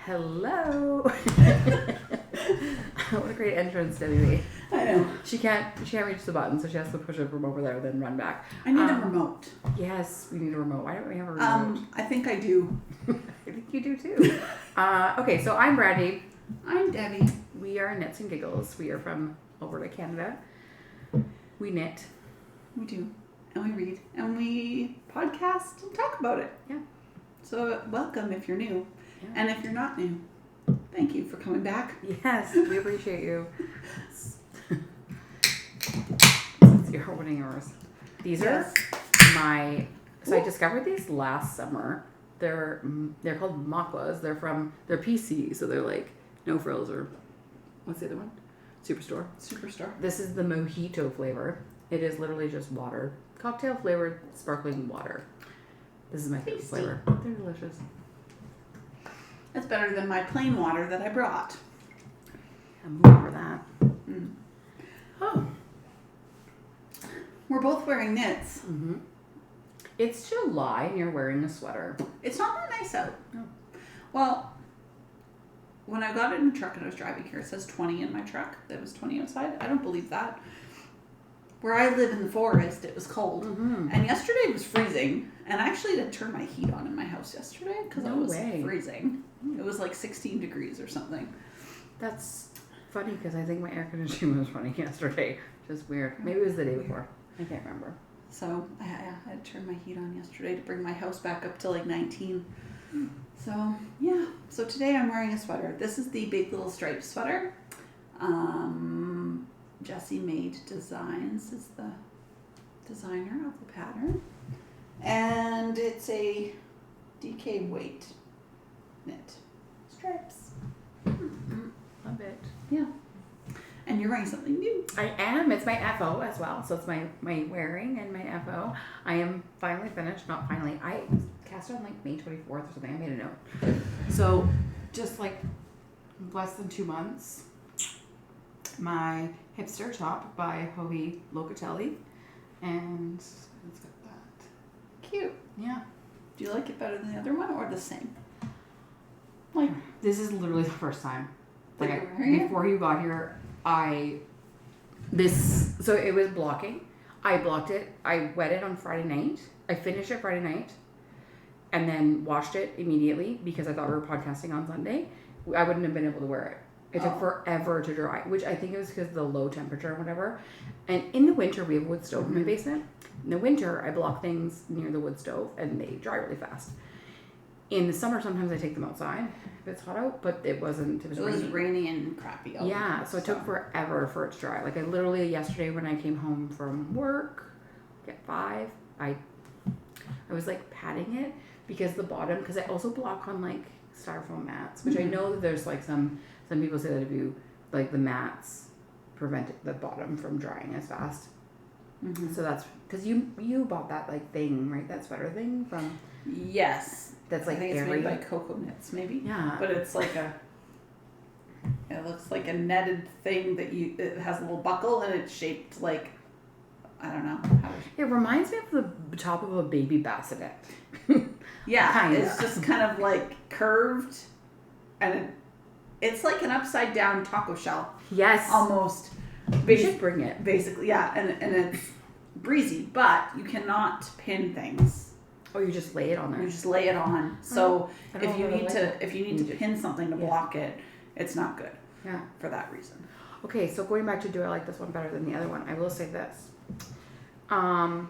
Hello. What a great entrance, Debbie. I know. She can't reach the button, so she has to push it from over there, then run back. I need a remote. Yes, we need a remote. Why don't we have a remote? I think I do. I think you do too. Okay, so I'm Brandie. I'm Debbie. We are Knits'n'Giggles. We are from Alberta, Canada. We knit. We do. And we read. And we podcast and talk about it. Yeah. So welcome if you're new. Yeah. And if you're not new, thank you for coming back. Yes, we appreciate you. You're opening yours. These are my... So I discovered these last summer. They're called aquas. They're PC, so they're like no frills or... What's the other one? Superstore. This is the mojito flavor. It is literally just water. Cocktail flavored sparkling water. This is my favorite flavor. They're delicious. That's better than my plain water that I brought. I'm moving for that. Mm. Oh. We're both wearing knits. Mm-hmm. It's July and you're wearing a sweater. It's not that nice out. No. Well, when I got it in the truck and I was driving here, it says 20 in my truck. That was 20 outside. I don't believe that. Where I live in the forest, it was cold. Mm-hmm. And yesterday it was freezing. And I actually didn't turn my heat on in my house yesterday because it was freezing. It was like 16 degrees or something. That's funny because I think my air conditioning was running yesterday. Just weird. Maybe it was the day before. I can't remember. So I had to turn my heat on yesterday to bring my house back up to like 19. So yeah. So today I'm wearing a sweater. This is the Big Little Striped sweater. JessieMaed Designs is the designer of the pattern. And it's a DK weight knit. Stripes. Mm-hmm. Love it. Yeah. And you're wearing something new. I am. It's my FO as well. So it's my wearing and my FO. I am finally finished. Not finally. I cast it on like May 24th or something. I made a note. So just like less than 2 months. My Hipster top by Locatelli. And it's got that. Cute. Yeah. Do you like it better than the other one or the same? Like, this is literally the first time. Like, before you got here, so it was blocking. I blocked it. I wet it on Friday night. I finished it Friday night and then washed it immediately because I thought we were podcasting on Sunday. I wouldn't have been able to wear it. It took forever to dry, which I think it was because of the low temperature or whatever. And in the winter, we have a wood stove in my basement. In the winter, I block things near the wood stove and they dry really fast. In the summer, sometimes I take them outside if it's hot out, but it was rainy and crappy out. Yeah, so it took forever for it to dry. Like I literally yesterday when I came home from work at 5, I was like patting it because the bottom, because I also block on like styrofoam mats, which I know that there's like some people say that if you like the mats prevent the bottom from drying as fast. Mm-hmm. So that's because you bought that like thing, right? That sweater thing from yes. That's like I think it's made by Cocoa Knits, maybe. Yeah. But it's like it looks like a netted thing that it has a little buckle and it's shaped like, I don't know. It reminds me of the top of a baby bassinet. Yeah. Kinda. It's just kind of like curved and it's like an upside down taco shell. Yes. Almost. We should bring it. Basically, yeah. And it's breezy, but you cannot pin things. Oh, you just lay it on there. You just lay it on. So if you need to just pin something to block it, it's not good. Yeah. For that reason. Okay, so going back to do I like this one better than the other one, I will say this. I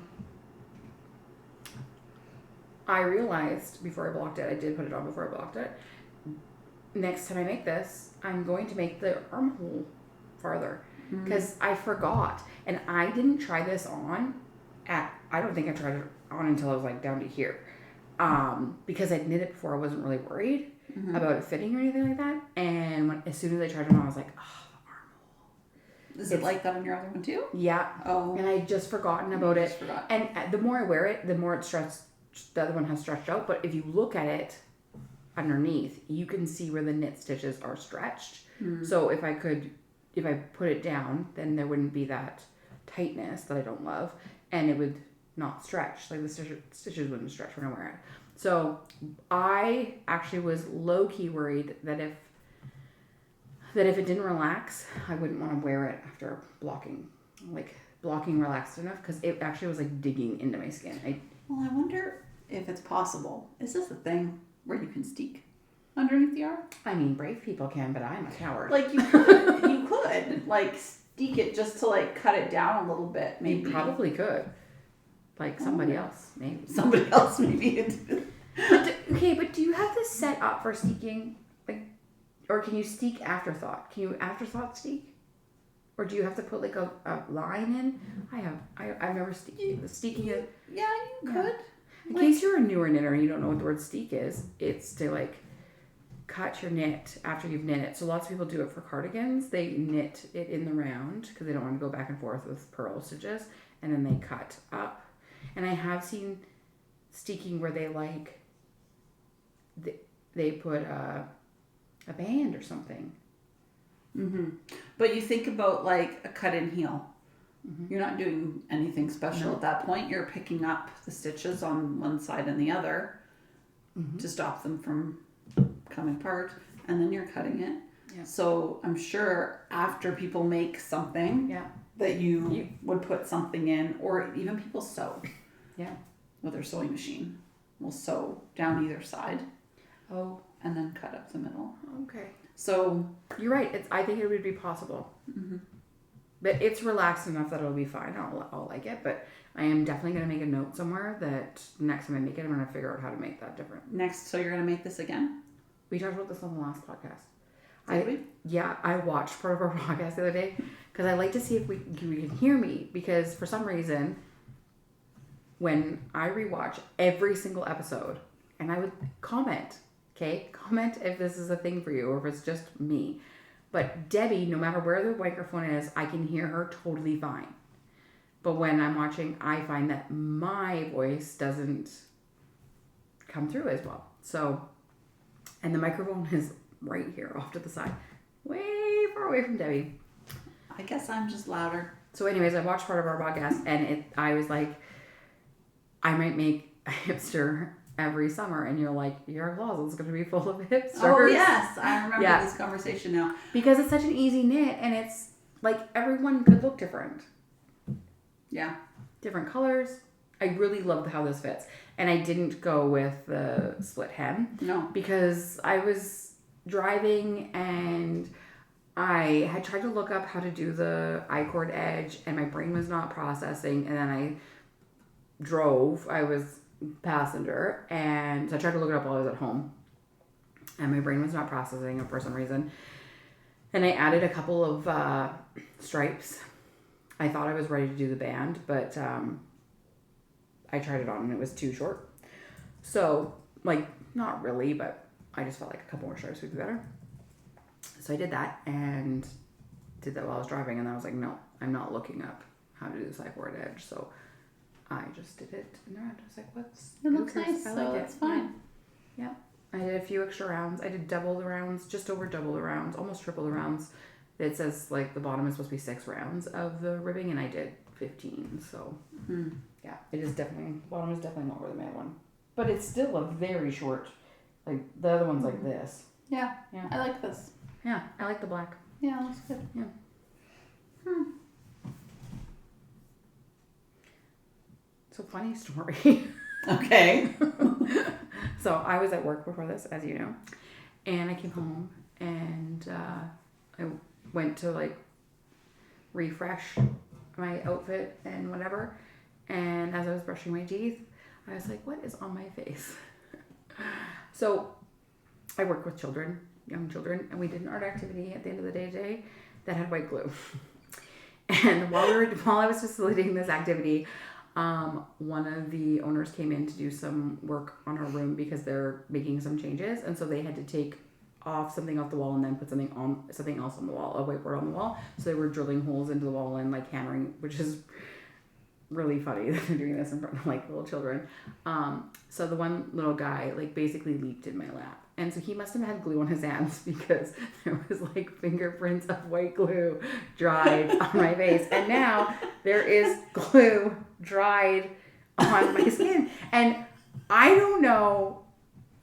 realized before I blocked it, I did put it on before I blocked it. Next time I make this, I'm going to make the armhole farther because I forgot. And I didn't try this on I don't think I tried it on until I was like down to here. Because I'd knit it before, I wasn't really worried about it fitting or anything like that. And as soon as I tried it on, I was like, oh, the armhole. Is it like that on your other one too? Yeah. Oh. And I just forgotten about it. And the more I wear it, the more it's stretched. The other one has stretched out. But if you look at it underneath, you can see where the knit stitches are stretched. So if I put it down, then there wouldn't be that tightness that I don't love. And it would not stretch. Like the stitches wouldn't stretch when I wear it. So I actually was low-key worried that if it didn't relax, I wouldn't want to wear it after blocking. Like blocking relaxed enough because it actually was like digging into my skin. Well, I wonder if it's possible. Is this a thing where you can steek underneath the arm? I mean, brave people can, but I'm a coward. Like you could like steek it just to like cut it down a little bit. Maybe you probably could. Like somebody else, maybe. Somebody else, maybe. But do you have this set up for steeking? Like, or can you steek afterthought? Can you afterthought steek? Or do you have to put like a line in? I've never steeking it. Yeah, you could. In case you're a newer knitter and you don't know what the word steek is, it's to like cut your knit after you've knit it. So lots of people do it for cardigans. They knit it in the round because they don't want to go back and forth with purl stitches, and then they cut up. And I have seen steeking where they like they put a band or something. Mm-hmm. But you think about like a cut-in heel. Mm-hmm. You're not doing anything special at that point. You're picking up the stitches on one side and the other to stop them from coming apart, and then you're cutting it. Yeah. So I'm sure after people make something that you would put something in, or even people sew. Yeah. With their sewing machine. Will sew down either side. Oh. And then cut up the middle. Okay. So you're right. I think it would be possible. Mm-hmm. But it's relaxed enough that it'll be fine. I'll like it. But I am definitely going to make a note somewhere that next time I make it, I'm going to figure out how to make that different. So you're going to make this again? We talked about this on the last podcast. Did we? Yeah, I watched part of our podcast the other day because I like to see if you can hear me, because for some reason, when I rewatch every single episode, and I would comment if this is a thing for you or if it's just me. But Debbie, no matter where the microphone is, I can hear her totally fine. But when I'm watching, I find that my voice doesn't come through as well. So, and the microphone is right here off to the side, way far away from Debbie. I guess I'm just louder. So anyways, I watched part of our podcast, and I was like, I might make a hipster every summer, and you're like, your closet's going to be full of hipsters. Oh yes, I remember this conversation now. Because it's such an easy knit, and it's like everyone could look different. Yeah. Different colors. I really loved how this fits. And I didn't go with the split hem. No. Because I was driving and I had tried to look up how to do the I-cord edge, and my brain was not processing. And then I drove. I was passenger, and so I tried to look it up while I was at home, and my brain was not processing it for some reason. And I added a couple of stripes. I thought I was ready to do the band, but I tried it on and it was too short. So, like, not really, but I just felt like a couple more stripes would be better. So I did that and did that while I was driving, and I was like, no, I'm not looking up how to do the I-cord edge. So I just did it in the round. I was like, it looks nice, so it's fine. Yeah. I did a few extra rounds. I did double the rounds, just over double the rounds, almost triple the rounds. It says like the bottom is supposed to be 6 rounds of the ribbing, and I did 15. So yeah, it is definitely, bottom is definitely not where the mad one, but it's still a very short. Like the other one's like this. Yeah. I like this. Yeah, I like the black. Yeah, looks good. Yeah. So funny story. Okay. So I was at work before this, as you know, and I came home and I went to like refresh my outfit and whatever. And as I was brushing my teeth, I was like, what is on my face? So I work with children, young children, and we did an art activity at the end of the day today that had white glue. And while I was facilitating this activity, one of the owners came in to do some work on our room because they're making some changes, and so they had to take off something off the wall and then put something else on the wall, a whiteboard on the wall. So they were drilling holes into the wall and like hammering, which is really funny that they're doing this in front of like little children. So the one little guy like basically leaped in my lap, and so he must have had glue on his hands because there was like fingerprints of white glue dried on my face, and now there is glue dried on my skin. And I don't know.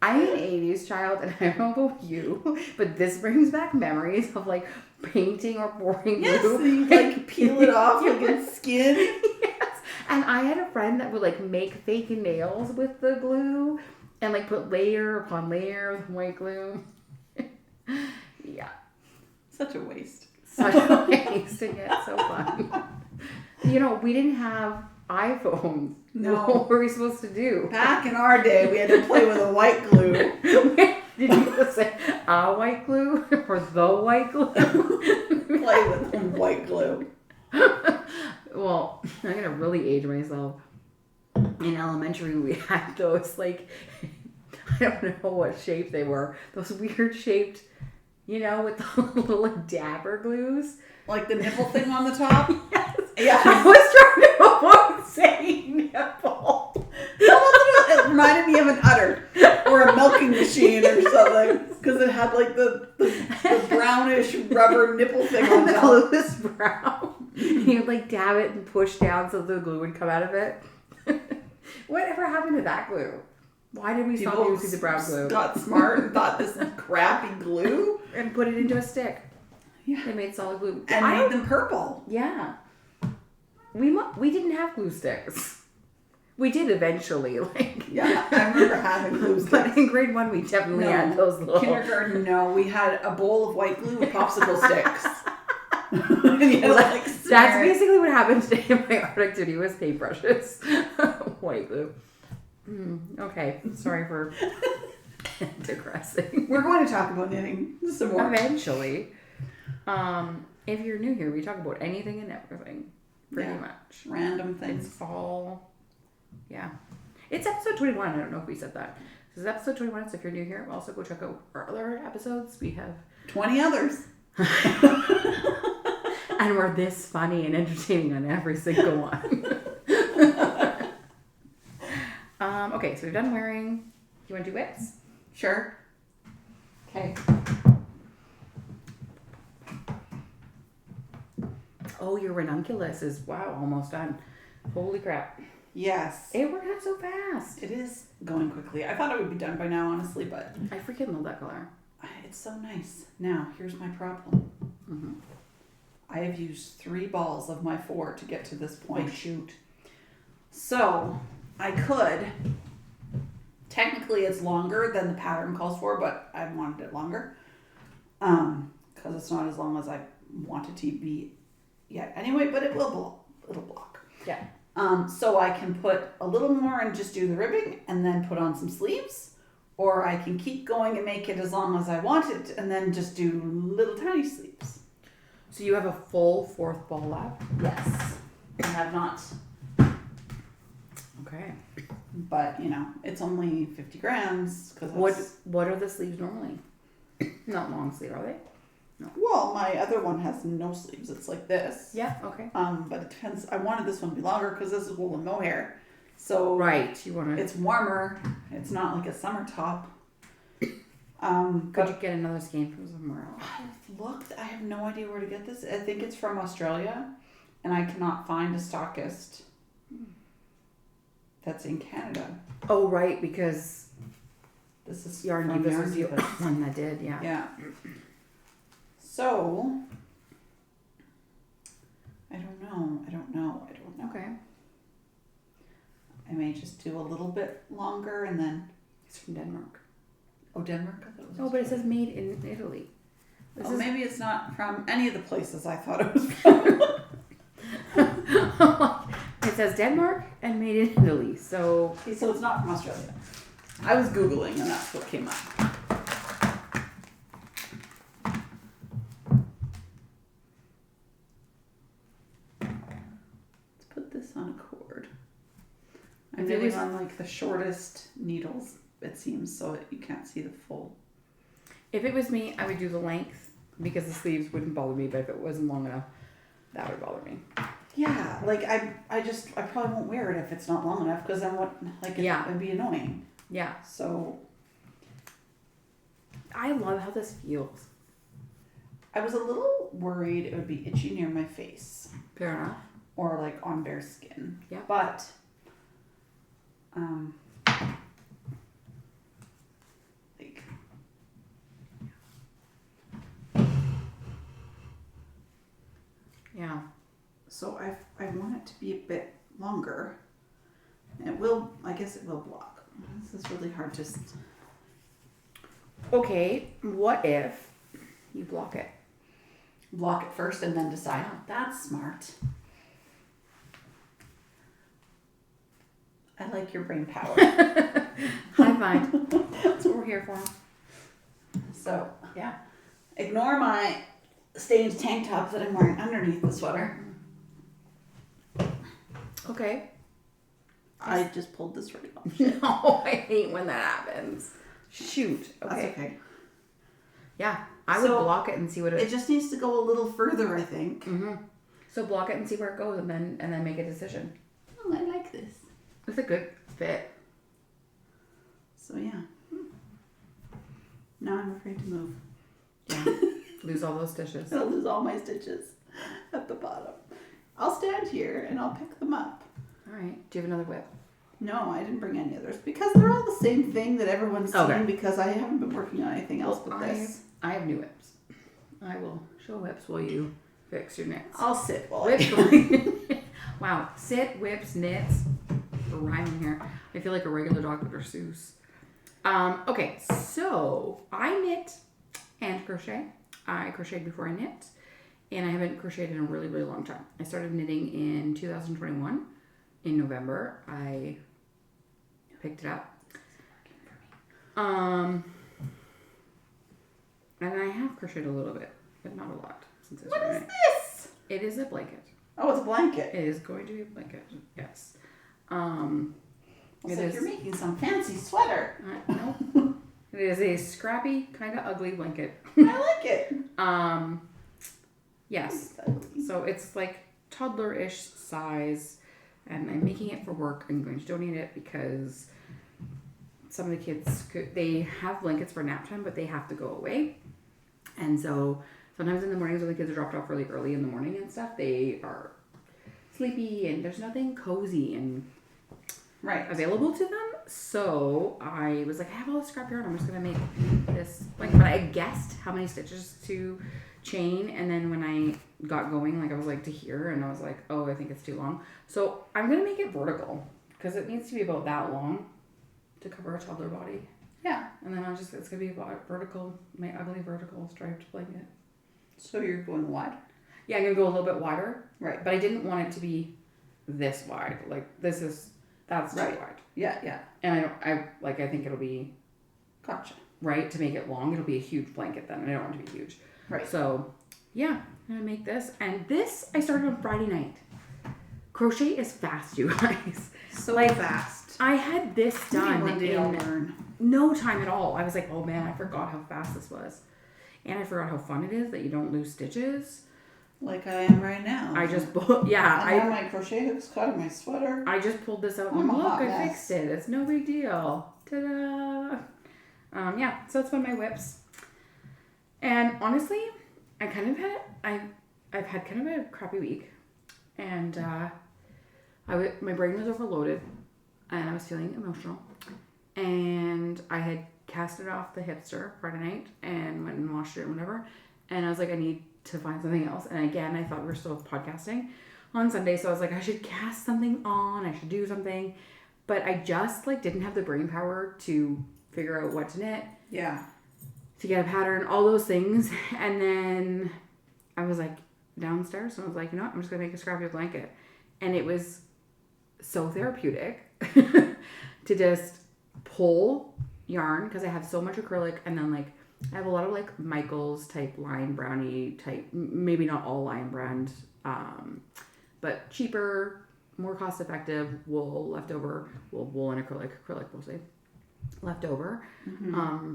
I'm an 80s child, and I don't know about you, but this brings back memories of like painting or pouring glue. So you like peel it off like it's skin. Yes. And I had a friend that would like make fake nails with the glue and like put layer upon layer of white glue. Yeah. Such a waste. Such a waste, and yet so fun. You know, we didn't have iPhones. No. What were we supposed to do? Back in our day, we had to play with a white glue. Did you say a white glue or the white glue? Play with the white glue. Well, I'm going to really age myself. In elementary, we had those, like, I don't know what shape they were. Those weird shaped, you know, with the little like, dabber glues. Like the nipple thing on the top? Yes. Yeah. I was trying to avoid saying nipple. It reminded me of an udder or a milking machine or something. Because it had like the brownish rubber nipple thing on The top. glue was brown. You'd like dab it and push down so the glue would come out of it. Whatever happened to that glue? Why did we stop using the brown glue? Got smart and thought this is crappy glue. And put it into a stick. Yeah. They made solid glue. And made them purple. Yeah. We didn't have glue sticks. We did eventually, like. Yeah, I remember having glue sticks. But in grade 1, we definitely had those little. Kindergarten, no. We had a bowl of white glue with popsicle sticks. That's basically what happened today in my art activity was paintbrushes. White glue. Okay, sorry for digressing. We're going to talk about knitting some more. Eventually. If you're new here, we talk about anything and everything. Pretty much. Random things. It's all, yeah. It's episode 21. I don't know if we said that. This is episode 21, so if you're new here, also go check out our other episodes. We have 20 others. And we're this funny and entertaining on every single one. Okay, so we've done wearing. You want to do whips? Sure. Okay. Oh, your ranunculus is, wow, almost done. Holy crap. Yes. It worked out so fast. It is going quickly. I thought it would be done by now, honestly, but I freaking love that color. it's so nice. Now, here's my problem. Mm-hmm. I have used 3 balls of my 4 to get to this point. Oh, shoot. So, I could. Technically, it's longer than the pattern calls for, but I wanted it longer. Because it's not as long as I want it to be yet. Anyway, but it will block. It'll block. Yeah. So I can put a little more and just do the ribbing and then put on some sleeves. Or I can keep going and make it as long as I want it and then just do little tiny sleeves. So you have a full 4th ball lap? Yes. I have not. Okay. But, you know, it's only 50 grams. Cause what are the sleeves normally? Not long sleeve, are they? No. Well, my other one has no sleeves. It's like this. Yeah, okay. But it depends. I wanted this one to be longer because this is wool and mohair. So right, you want to. It's warmer. It's not like a summer top. Could you get another skein from somewhere else? I've looked. I have no idea where to get this. I think it's from Australia, and I cannot find a stockist that's in Canada. Oh, right, because this is Yarn from Divas Yarn was the Divas. one that did, yeah. Yeah. So, I don't know. Okay. I may just do a little bit longer and then... It's from Denmark. Oh, Denmark? I thought it was Oh, but it says made in Italy. maybe it's not from any of the places I thought it was from. It says Denmark and made in Italy, so... Okay, so it's not from Australia. I was Googling and that's what came up. Let's put this on a cord. I'm knitting on like the shortest needles, it seems, so that you can't see the full. If it was me, I would do the length because the sleeves wouldn't bother me, but if it wasn't long enough, that would bother me. Yeah, like I probably won't wear it if it's not long enough because then it'd be annoying. Yeah. So I love how this feels. I was a little worried it would be itchy near my face. Fair enough. Or like on bare skin. Yeah. But like, Yeah. so I want it to be a bit longer. And I guess it will block. This is really hard to... Okay, what if you block it? Block it first and then decide. Oh, that's smart. I like your brain power. High five. That's what we're here for. So, Yeah. ignore my stained tank top that I'm wearing underneath the sweater. Okay. I just pulled this right off. No, I hate when that happens. Shoot. Okay. That's okay. Yeah, I would block it and see what It just needs to go a little further, I think. Mm-hmm. So block it and see where it goes, and then make a decision. Oh, I like this. It's a good fit. So yeah. Now I'm afraid to move. Yeah. Lose all those stitches. I'll lose all my stitches at the bottom. I'll stand here and I'll pick them up. All right. Do you have another whip? No, I didn't bring any others because they're all the same thing that everyone's seen because I haven't been working on anything else but this. I have new whips. I will show whips while you fix your knits. I'll sit while Wow. Sit, whips, knits. We're rhyming here. I feel like a regular Dr. Seuss. Okay, so I knit and crochet. I crocheted before I knit, and I haven't crocheted in a really, really long time. I started knitting in 2021. In November, I picked it up. And I have crocheted a little bit, but not a lot. Since I started. What is this? It is a blanket. Oh, it's a blanket. It is going to be a blanket, yes. It's like you're making some fancy sweater. Nope. It is a scrappy, kind of ugly blanket. I like it. Yes. So it's like toddler-ish size, and I'm making it for work. I'm going to donate it because some of the kids, they have blankets for nap time, but they have to go away. And so sometimes in the mornings when the kids are dropped off really early in the morning and stuff, they are sleepy and there's nothing cozy and available to them. So I was like, I have all this scrap yarn. I'm just going to make this blanket. But I guessed how many stitches to chain. And then when I got going, like I was like to here, and I was like, oh, I think it's too long. So I'm going to make it vertical because it needs to be about that long to cover a toddler body. Yeah. And then it's going to be vertical, my ugly vertical striped blanket. So you're going wide? Yeah, I'm going to go a little bit wider. Right. But I didn't want it to be this wide. Like that's too wide. Yeah, yeah. And I think it'll be Gotcha. Right, to make it long. It'll be a huge blanket then, and I don't want it to be huge. Right. So, yeah, I'm going to make this. And this I started on Friday night. Crochet is fast, you guys. So fast. I had this done in no time at all. I was like, oh man, I forgot how fast this was. And I forgot how fun it is that you don't lose stitches. Like I am right now. I just, I have my crochet hooks caught in my sweater. I just pulled this out and look, I fixed it. It's no big deal. Ta-da! Yeah, so that's one of my whips. And honestly, I kind of I've had kind of a crappy week. And my brain was overloaded. And I was feeling emotional. And I had casted off the Hipster Friday night and went and washed it and whatever. And I was like, I need to find something else. And again, I thought we were still podcasting on Sunday. So I was like, I should cast something on. I should do something. But I just didn't have the brain power to figure out what to knit. Yeah. To get a pattern, all those things. And then I was downstairs and I was like, you know what? I'm just going to make a scrappy blanket. And it was so therapeutic to just pull yarn because I have so much acrylic, and then I have a lot of Michaels type Lion Brownie type, maybe not all Lion Brand, but cheaper, more cost effective wool leftover, wool and acrylic mostly leftover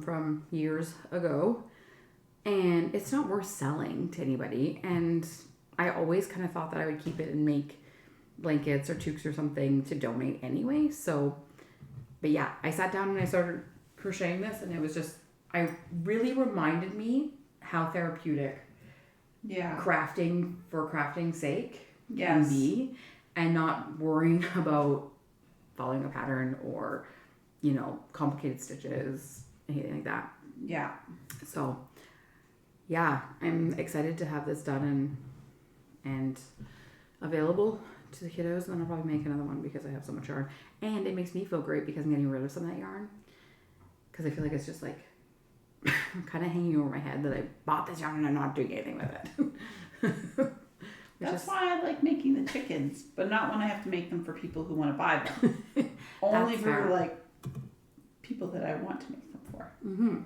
from years ago, and it's not worth selling to anybody. And I always kind of thought that I would keep it and make blankets or toques or something to donate anyway. So, but yeah, I sat down and I started crocheting this, and it was just, I really reminded me how therapeutic crafting for crafting's sake can be, and not worrying about following a pattern or, complicated stitches, anything like that. Yeah. So, yeah, I'm excited to have this done and available to the kiddos. And then I'll probably make another one because I have so much yarn. And it makes me feel great because I'm getting rid of some of that yarn. Because I feel like it's just like kind of hanging over my head that I bought this yarn and I'm not doing anything with it. That's why I like making the chickens, but not when I have to make them for people who want to buy them. Only for fair. like people that I want to make them for. Mm-hmm.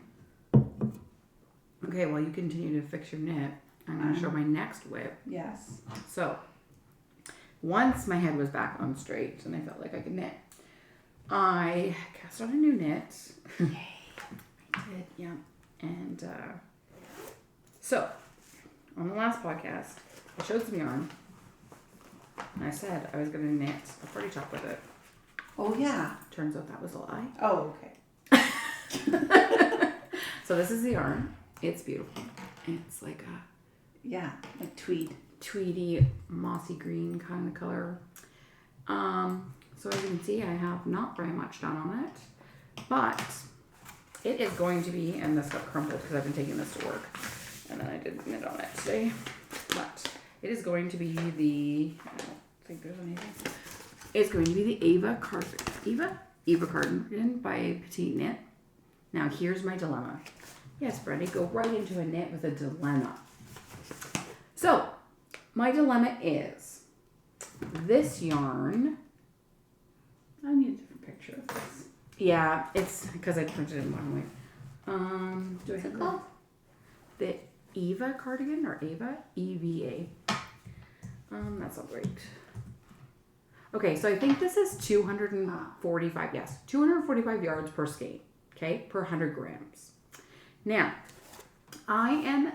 Okay, well, you continue to fix your knit. I'm going to show my next whip. Yes. So, once my head was back on straight and I felt like I could knit, I cast on a new knit. Yay. I did, yeah. And so, on the last podcast, I showed some yarn. And I said I was going to knit a party top with it. Oh, yeah. Turns out that was a lie. Oh, okay. So this is the yarn. It's beautiful. It's like a... Yeah, like tweedy, mossy green kind of color. So as you can see, I have not very much done on it. But it is going to be... And this got crumpled because I've been taking this to work. And then I did knit on it today. But it is going to be the... I don't think there's anything. It's going to be the Eva Cardigan by Petite Knit. Now here's my dilemma. Yes, Brandie, go right into a knit with a dilemma. So, my dilemma is this yarn. I need a different picture of this. Yeah, it's because I printed it in black and white. Do I have called? The Eva Cardigan or Eva? EVA. That's not great. Okay, so I think this is 245, yes, 245 yards per skein, okay, per 100 grams. Now, I am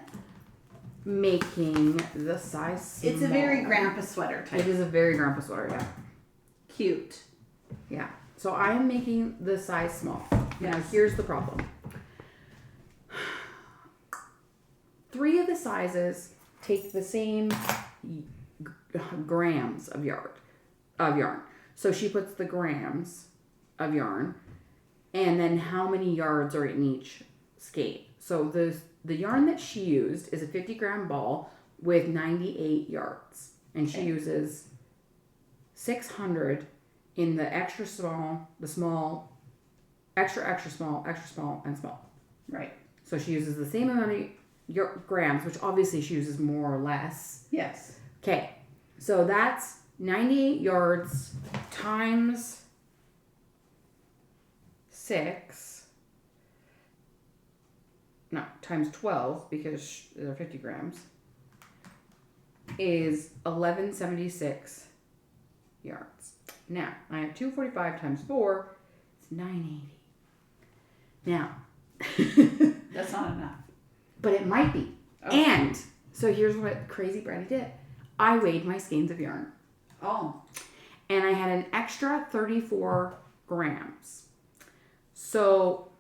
making the size small. It's a very grandpa sweater type. It is a very grandpa sweater, yeah. Cute. Yeah, so I am making the size small. Yes. Now, here's the problem. 3 of the sizes take the same grams of yarn. So she puts the grams of yarn and then how many yards are in each skein. So the yarn that she used is a 50-gram ball with 98 yards. And she uses 600 in the extra small, the small, extra small, and small. Right. So she uses the same amount of grams, which obviously she uses more or less. Yes. Okay. So that's 98 yards times 6. No, times 12 because they're 50 grams. Is 1176 yards. Now, I have 245 times 4. It's 980. Now. That's not enough. But it might be. Oh. And so here's what crazy Brandie did. I weighed my skeins of yarn. Oh. And I had an extra 34 grams. So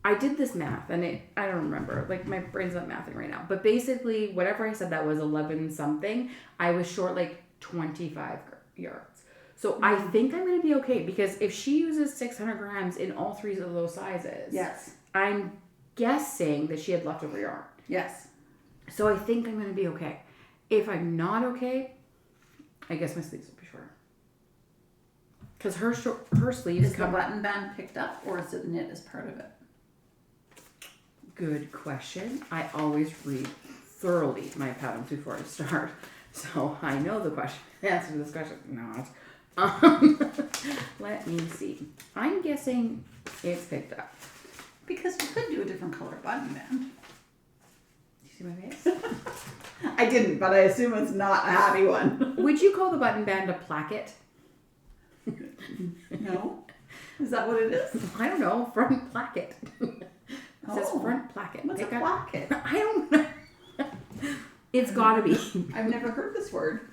I did this math and I don't remember. Like my brain's not mathing right now. But basically whatever I said that was 11 something, I was short like 25 yards. So I think I'm going to be okay because if she uses 600 grams in all 3 of those sizes. Yes. I'm guessing that she had leftover yarn. Yes. So I think I'm going to be okay. If I'm not okay, I guess my sleeves will be shorter. Because her sleeves is the button band picked up or is it knit as part of it? Good question. I always read thoroughly my patterns before I start. So I know the answer to this question. Not. Let me see. I'm guessing it's picked up. Because you could do a different color button band. Do you see my face? I didn't, but I assume it's not a happy one. Would you call the button band a placket? No. Is that what it is? I don't know. Front placket. It says front placket. What's a placket? I don't know. It's gotta be. I've never heard this word.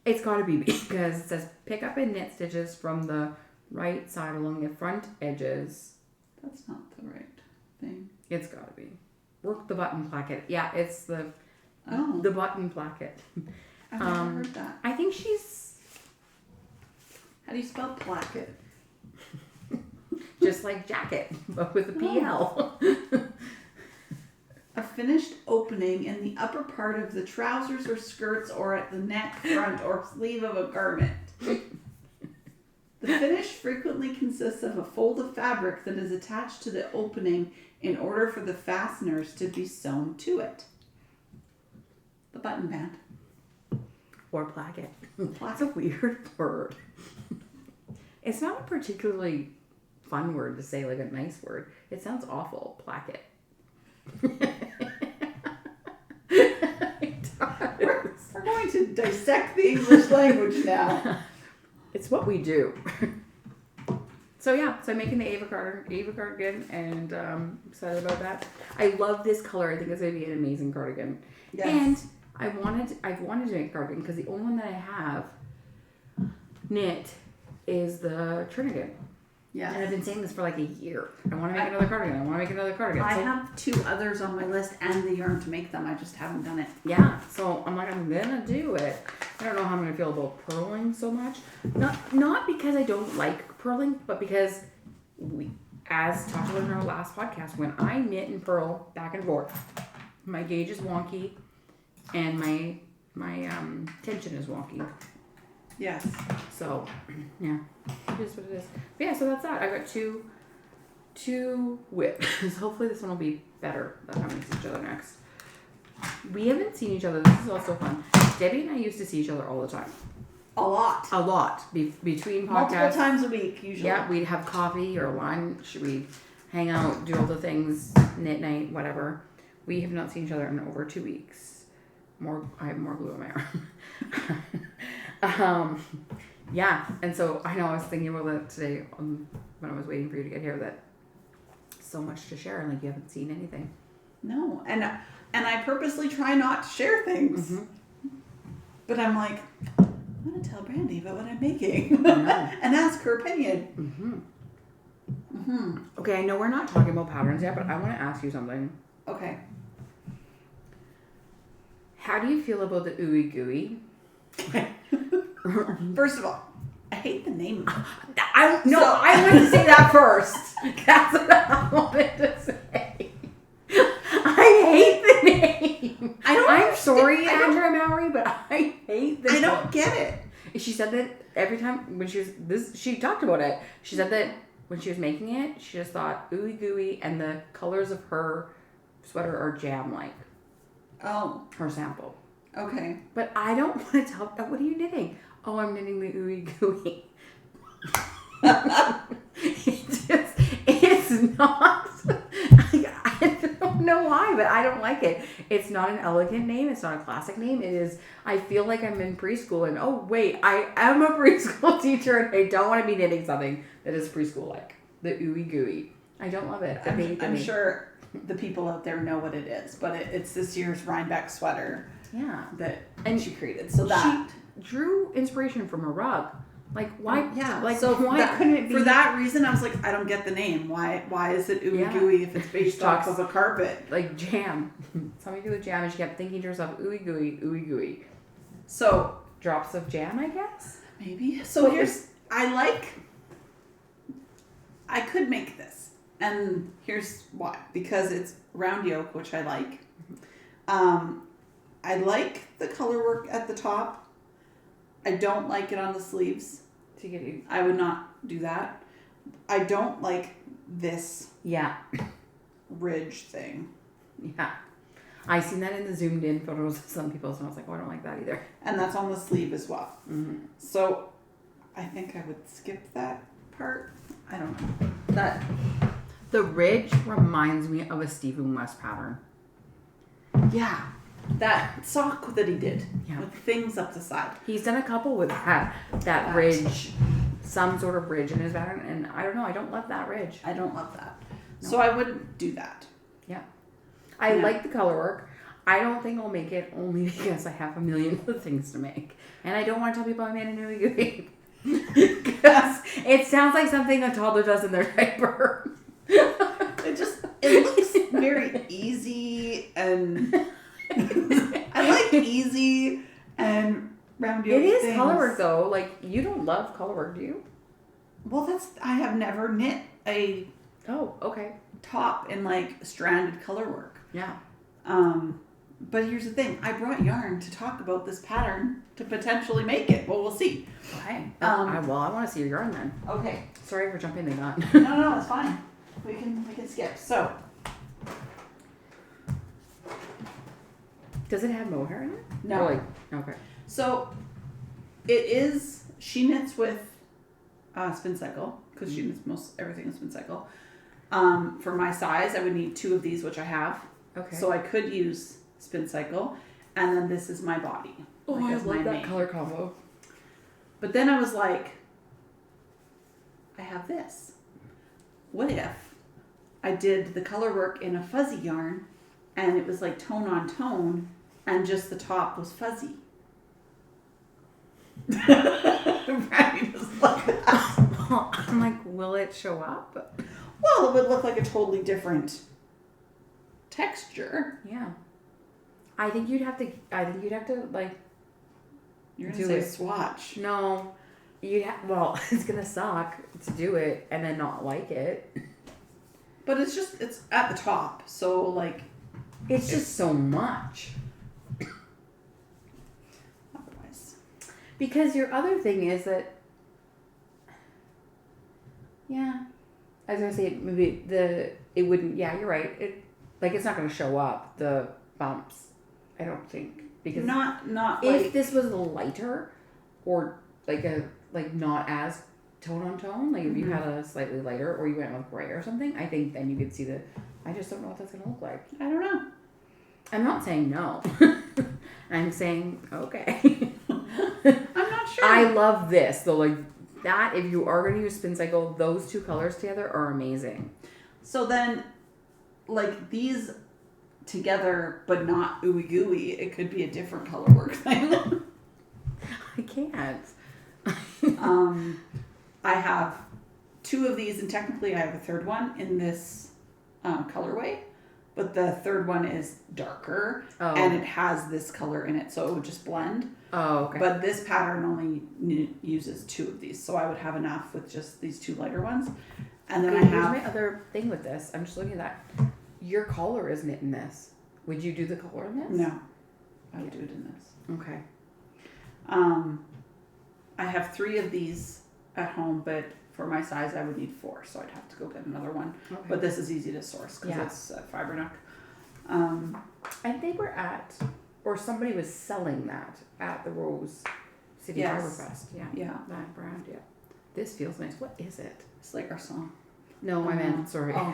It's gotta be because it says pick up and knit stitches from the right side along the front edges. That's not the right thing. It's gotta be. Work the button placket. Yeah, it's the button placket. I've never heard that. I think she's... How do you spell placket? just like jacket, but with a PL. A finished opening in the upper part of the trousers or skirts or at the neck, front, or sleeve of a garment. The finish frequently consists of a fold of fabric that is attached to the opening in order for the fasteners to be sewn to it. The button band. Or placket. That's a weird word. It's not a particularly fun word to say, like a nice word. It sounds awful. Placket. We're going to dissect the English language now. It's what we do. So yeah, so I'm making the Eva Cardigan, and I'm excited about that. I love this color. I think it's going to be an amazing cardigan. Yes. And I've wanted to make a cardigan because the only one that I have knit is the Trinidad. Yeah. And I've been saying this for like a year. I want to make another cardigan. I have 2 others on my list and the yarn to make them. I just haven't done it. Yeah. So I'm like, I'm gonna do it. I don't know how I'm gonna feel about purling so much. Not because I don't like purling, but because as talked about in our last podcast, when I knit and purl back and forth, my gauge is wonky, and my tension is wonky. Yes. So, yeah, it is what it is. But yeah, so that's that. I got two whips. Hopefully this one will be better than having to see each other next. We haven't seen each other. This is also fun. Debbie and I used to see each other all the time. A lot. Between podcasts. Multiple times a week, usually. Yeah, we'd have coffee or lunch. We'd hang out, do all the things, knit night, whatever. We have not seen each other in over 2 weeks. I have more glue on my arm. Yeah, and so I know I was thinking about that today when I was waiting for you to get here, that so much to share, and like you haven't seen anything. No, and I purposely try not to share things. Mm-hmm. But I'm like, I'm going to tell Brandie about what I'm making and ask her opinion. Mm-hmm. Mm-hmm. Okay, I know we're not talking about patterns yet, but I want to ask you something. Okay. How do you feel about the Ooey Gooey? First of all, I hate the name. I wanted to say that first. That's what I wanted to say. I hate the name. I'm sorry, Andrea Mowry, but I hate the name. I don't get it. She said that every time when she talked about it. She said that when she was making it, she just thought Ooey Gooey and the colors of her sweater are jam-like. Oh. Her sample. Okay. But I don't want to tell. What are you knitting? Oh, I'm knitting the Ooey Gooey. It's not. I don't know why, but I don't like it. It's not an elegant name. It's not a classic name. It is. I feel like I'm in preschool, and oh wait, I am a preschool teacher, and I don't want to be knitting something that is preschool like the Ooey Gooey. I don't love it. I'm sure the people out there know what it is, but it's this year's Rhinebeck sweater. Yeah, that she created. So that she drew inspiration from a rug. Like why? Yeah. Like so why couldn't it be? For that reason, I was like, I don't get the name. Why is it Ooey Gooey if it's based off of a carpet? Like jam. Something to do with jam, and she kept thinking to herself, Ooey Gooey, Ooey Gooey. So drops of jam, I guess. Maybe. So I could make this, and here's why. Because it's round yoke, which I like. I like the color work at the top. I don't like it on the sleeves. I would not do that. I don't like this ridge thing. Yeah. I seen that in the zoomed in photos of some people, and I was like, oh, I don't like that either. And that's on the sleeve as well. Mm-hmm. So I think I would skip that part. I don't know. The ridge reminds me of a Stephen West pattern. Yeah. That sock that he did with things up the side. He's done a couple with that ridge, some sort of ridge in his pattern, and I don't know. I don't love that ridge. I don't love that. No. So I wouldn't do that. Yeah. I like the color work. I don't think I'll make it only because I have a million other things to make. And I don't want to tell people I made a Ooey Gooey. Because it sounds like something a toddler does in their diaper. It looks very easy and... I like easy and round yoke things. Color work though. Like, you don't love color work, do you? Well, I have never knit a Oh, okay. top in like stranded color work. Yeah. But here's the thing. I brought yarn to talk about this pattern to potentially make it. Well, we'll see. Okay. I want to see your yarn then. Okay. Sorry for jumping the gun. No, it's fine. We can skip. So, does it have mohair in it? No. Or like, okay. So, she knits with spin cycle because she knits most everything in spin cycle. For my size, I would need 2 of these, which I have. Okay. So I could use spin cycle, and then this is my body. Oh, like, I as love my that main. color combo. But then I was like, I have this. What if I did the color work in a fuzzy yarn, and it was like tone on tone, and just the top was fuzzy? Brandie doesn't like that. I'm like, will it show up? Well, it would look like a totally different texture. Yeah. I think you'd have to like. You're gonna do say it. swatch. No. Well, it's gonna suck to do it and then not like it. But it's at the top, so like. It's just so much. Otherwise. Because your other thing is that. Yeah. I was gonna say maybe it wouldn't. Yeah, you're right. It's not gonna show up the bumps. I don't think because not if like, this was lighter or like not as tone on tone, like if you had a slightly lighter or you went with gray or something, I think then you could see I just don't know what that's gonna look like. I don't know. I'm not saying no. I'm saying okay. I'm not sure. I love this though. Like that, if you are gonna use spin cycle, those 2 colors together are amazing. So then, like these together, but not ooey gooey, it could be a different color work thing. I can't. I have 2 of these, and technically I have a 3rd one in this colorway, but the 3rd one is darker, and it has this color in it, so it would just blend. Oh, okay. But this pattern only uses 2 of these, so I would have enough with just these 2 lighter ones. And then here's my other thing with this. I'm just looking at that. Your collar is knit in this. Would you do the collar in this? No, I would do it in this. Okay. I have 3 of these at home, but for my size, I would need 4, so I'd have to go get another one. Okay. But this is easy to source because it's at Fiber Nook. And they were or somebody was selling that at the Rose City Fiber Fest. Yeah. That brand, yeah. This feels nice. What is it? It's like our song. No, I meant, sorry. Oh.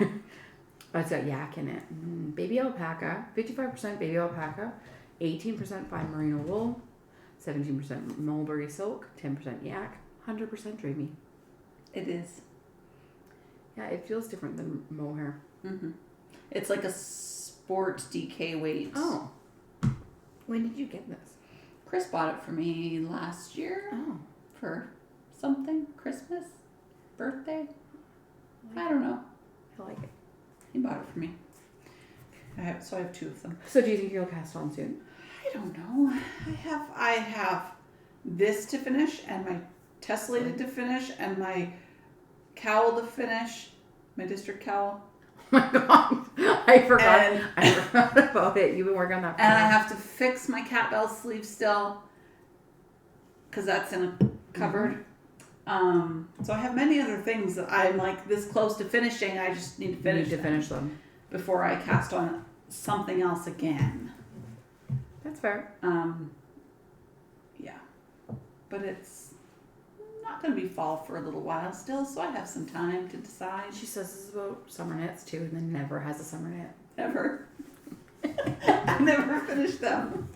It's got yak in it. Baby alpaca, 55% baby alpaca, 18% fine merino wool, 17% mulberry silk, 10% yak, 100% dreamy. It is. Yeah, it feels different than mohair. Mm-hmm. It's like a sport DK weight. Oh. When did you get this? Chris bought it for me last year. Oh. For something. Christmas? Birthday? I don't know. I like it. He bought it for me. I have 2 of them. So do you think you'll cast on soon? I don't know. I have this to finish, and my tessellated to finish, and my cowl to finish, my district cowl. Oh my god, I forgot about it. You've been working on that. And I have to fix my cat bell sleeve still, because that's in a cupboard. So I have many other things that I'm like this close to finishing. I just need to finish them before I cast on something else again. That's fair. Yeah, but it's not going to be fall for a little while still, so I have some time to decide. She says this is about summer knits too, and then never has a summer knit. Never. I never finished them.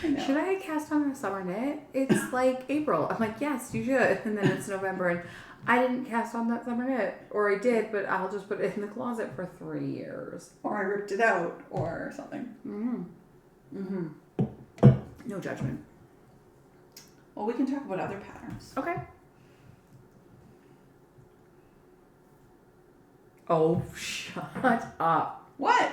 Should I cast on a summer knit? It's like April. I'm like, yes, you should. And then it's November, and I didn't cast on that summer knit. Or I did, but I'll just put it in the closet for 3 years. Or I ripped it out or something. No judgment. Well, we can talk about other patterns. Okay. Oh, shut up. What?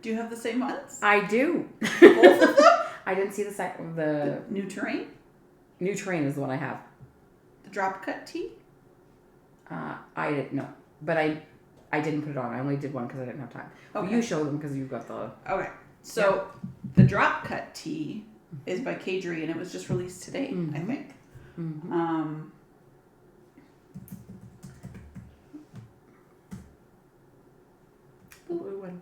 Do you have the same ones? I do. Both of them? I didn't see the new terrain? New terrain is the one I have. The drop cut tee? I didn't know, but I didn't put it on. I only did one because I didn't have time. Okay. But you show them because you've got the. Okay. So the drop cut tee is by Caidree, and it was just released today, I think. Mm-hmm. Blue one.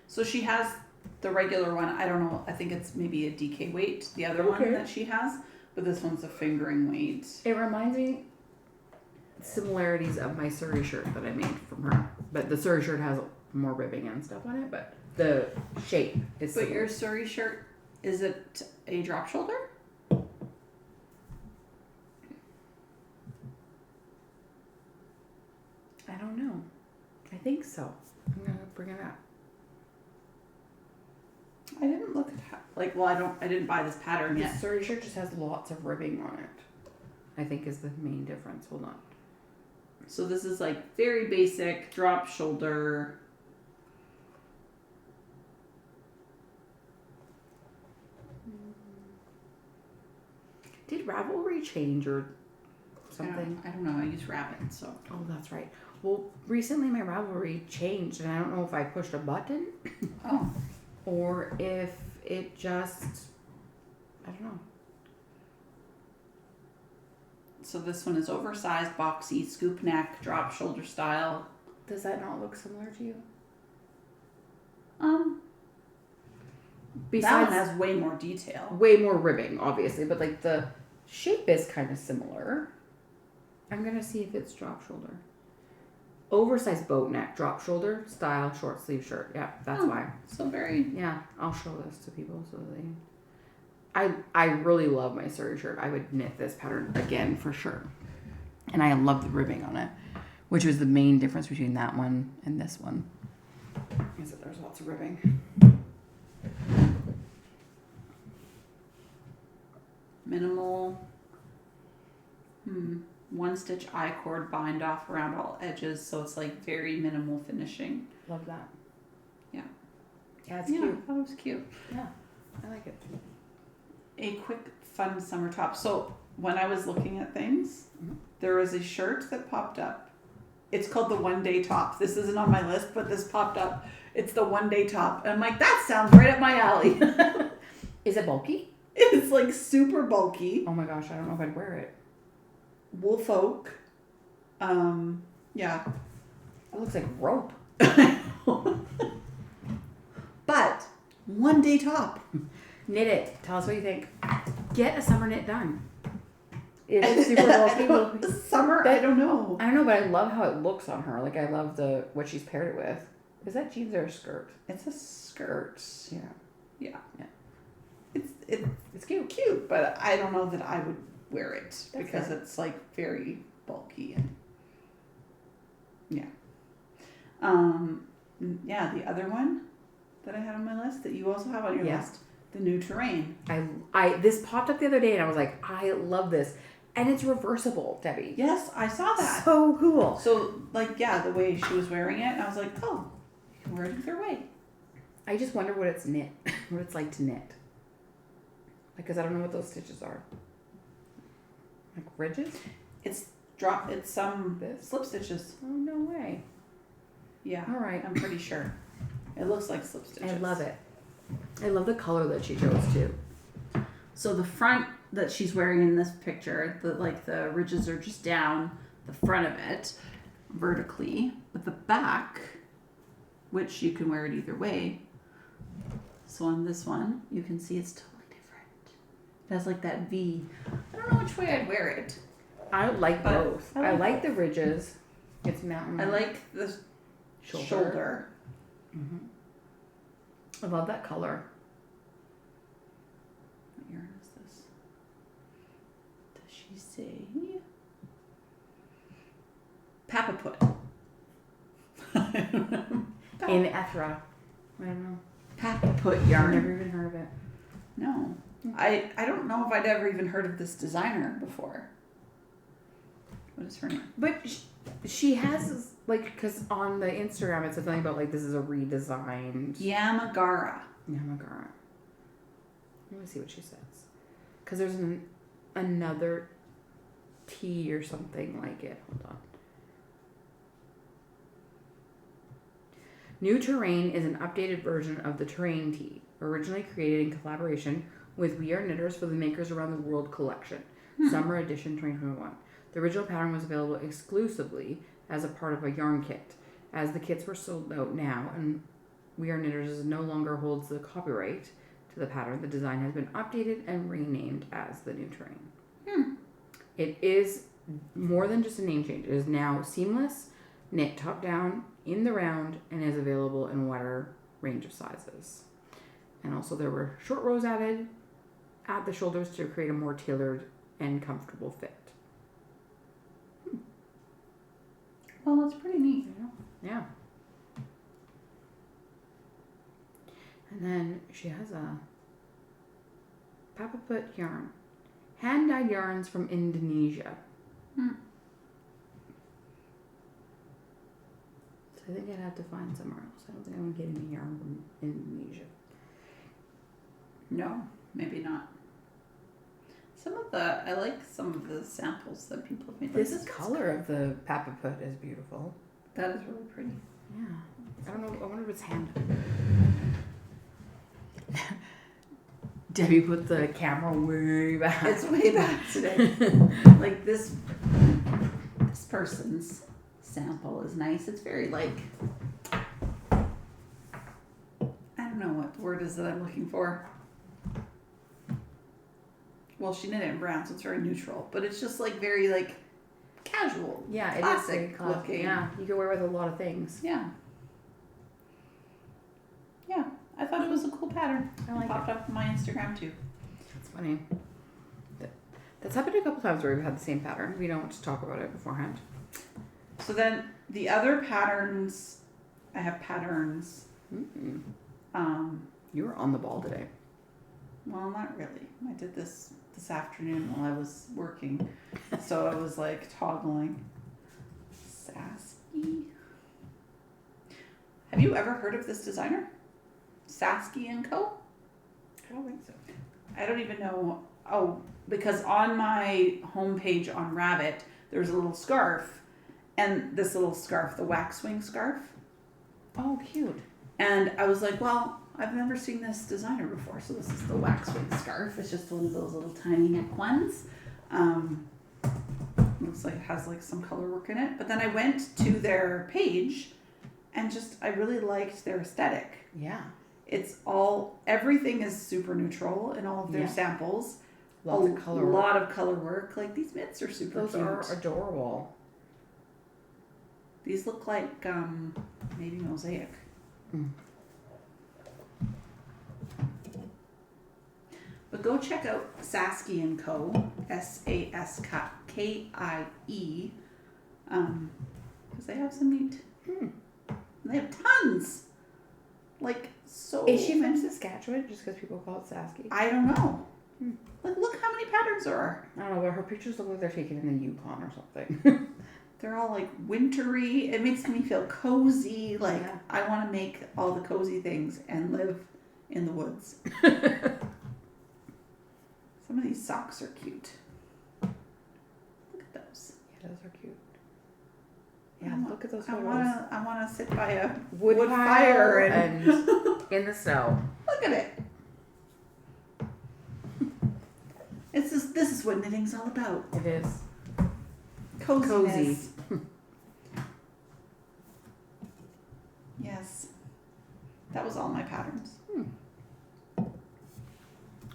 So she has the regular one. I don't know. I think it's maybe a DK weight. The other one that she has, but this one's a fingering weight. It reminds me similarities of my Surrey shirt that I made from her, but the Surrey shirt has more ribbing and stuff on it, but the shape is But your Surrey shirt, is it a drop shoulder? I don't know. I think so. I'm gonna bring it up. I didn't look at I didn't buy this pattern yet. The Surrey shirt just has lots of ribbing on it. I think is the main difference. Hold on. So this is like very basic drop shoulder. Did Ravelry change or something? I don't know. I use Rabbit, so. Oh, that's right. Well, recently my Ravelry changed, and I don't know if I pushed a button. Oh. Or if it just, I don't know. So this one is oversized, boxy, scoop neck, drop shoulder style. Does that not look similar to you? Besides, that one has way more detail. Way more ribbing, obviously, but like the shape is kind of similar. I'm gonna see if it's drop shoulder. Oversized boat neck, drop shoulder style, short sleeve shirt. Yeah, that's why. So very. Yeah, I'll show this to people so they. I really love my Surrey shirt. I would knit this pattern again for sure, and I love the ribbing on it, which was the main difference between that one and this one. Is that there's lots of ribbing. Minimal. One stitch I-cord bind off around all edges, so it's like very minimal finishing. Love that. Yeah. Yeah, it's cute. That was cute. Yeah, I like it. A quick, fun summer top. So when I was looking at things, there was a shirt that popped up. It's called the One Day Top. This isn't on my list, but this popped up. It's the One Day Top. And I'm like, that sounds right up my alley. Is it bulky? It's like super bulky. Oh my gosh, I don't know if I'd wear it. Wool folk. Yeah. It looks like rope. But one day top. Knit it. Tell us what you think. Get a summer knit done. It's super bulky. Summer, I don't know. I don't know, but I love how it looks on her. Like I love what she's paired it with. Is that jeans or a skirt? It's a skirt. Yeah. Yeah. Yeah. It's cute, but I don't know that I would wear it because it's like very bulky and yeah. Yeah, the other one that I had on my list that you also have on your list, the New Terrain. This popped up the other day and I was like, I love this. And it's reversible, Debbie. Yes, I saw that. So cool. So like, yeah, the way she was wearing it, I was like, oh, you can wear it either way. I just wonder what it's like to knit. Because I don't know what those stitches are. Like ridges? It's some slip stitches. Oh, no way. Yeah. All right. I'm pretty sure. It looks like slip stitches. I love it. I love the color that she chose too. So the front that she's wearing in this picture, the ridges are just down the front of it vertically, but the back, which you can wear it either way. So on this one, you can see it's totally different. It has like that V. I don't know which way I'd wear it. I like both. I like the ridges. It's mountain. I like the shoulder. Mm-hmm. I love that color. What yarn is this? Does she say? Papaput. In Ethra. I don't know. Papaput yarn. I've never even heard of it. No. I don't know if I'd ever even heard of this designer before. What is her name? But she has, because on the Instagram it said something about, this is a redesigned... Yamagara. Let me see what she says. Because there's another T or something like it. Hold on. New Terrain is an updated version of the Terrain tee, originally created in collaboration with We Are Knitters for the Makers Around the World collection, Summer Edition 2021. The original pattern was available exclusively as a part of a yarn kit. As the kits were sold out now, and We Are Knitters no longer holds the copyright to the pattern, the design has been updated and renamed as the New Terrain. It is more than just a name change. It is now seamless, knit top down, in the round, and is available in a wider range of sizes. And also there were short rows added at the shoulders to create a more tailored and comfortable fit. Well, that's pretty neat. Yeah. And then she has a Papa Put yarn. Hand-dyed yarns from Indonesia. So I think I'd have to find somewhere else. I don't think I'm getting the yarn from Indonesia. No, maybe not. I like some of the samples that people have made. This color of the Papa Put is beautiful. That is really pretty. Yeah. I don't know. I wonder if it's hand. Debbie put the camera way back. It's way back today. Like this person's sample is nice. It's very like, I don't know what word is that I'm looking for. Well, she knit it in brown, so it's very neutral, but it's just like very like casual. Yeah, it classic is very classic looking. Yeah, you can wear it with a lot of things. Yeah. Yeah, I thought it was a cool pattern. I like it. Popped up on my Instagram too. That's funny. That's happened a couple times where we've had the same pattern. We don't want to talk about it beforehand. So then the other patterns, I have patterns. You were on the ball today. Well, not really. I did this afternoon while I was working. So I was like toggling. Saskie. Have you ever heard of this designer? Saskie&Co? I don't think so. I don't even know. Oh, because on my homepage on Rabbit, there's a little scarf. And this little scarf, the waxwing scarf. Oh, cute. And I was like, well, I've never seen this designer before. So this is the waxwing scarf. It's just one of those little tiny neck ones. Looks like it has like some color work in it. But then I went to their page and I really liked their aesthetic. Yeah. Everything is super neutral in all of their samples. Lots of color work. A lot of color work. Like these mitts are super cute. Those are adorable. These look like maybe mosaic. But go check out Saskie&Co. SASKIE. Because they have some neat. They have tons. Like so. Is she from Saskatchewan just because people call it Saskie? I don't know. Like look how many patterns there are. I don't know, but her pictures look like they're taken in the Yukon or something. They're all like wintry. It makes me feel cozy. Like I want to make all the cozy things and live in the woods. Some of these socks are cute. Look at those. Yeah, those are cute. Yeah, look at those photos. I want to sit by a wood fire and in the snow. Look at it. This is what knitting's all about. It is. Coziness. Cozy. Yes. That was all my patterns.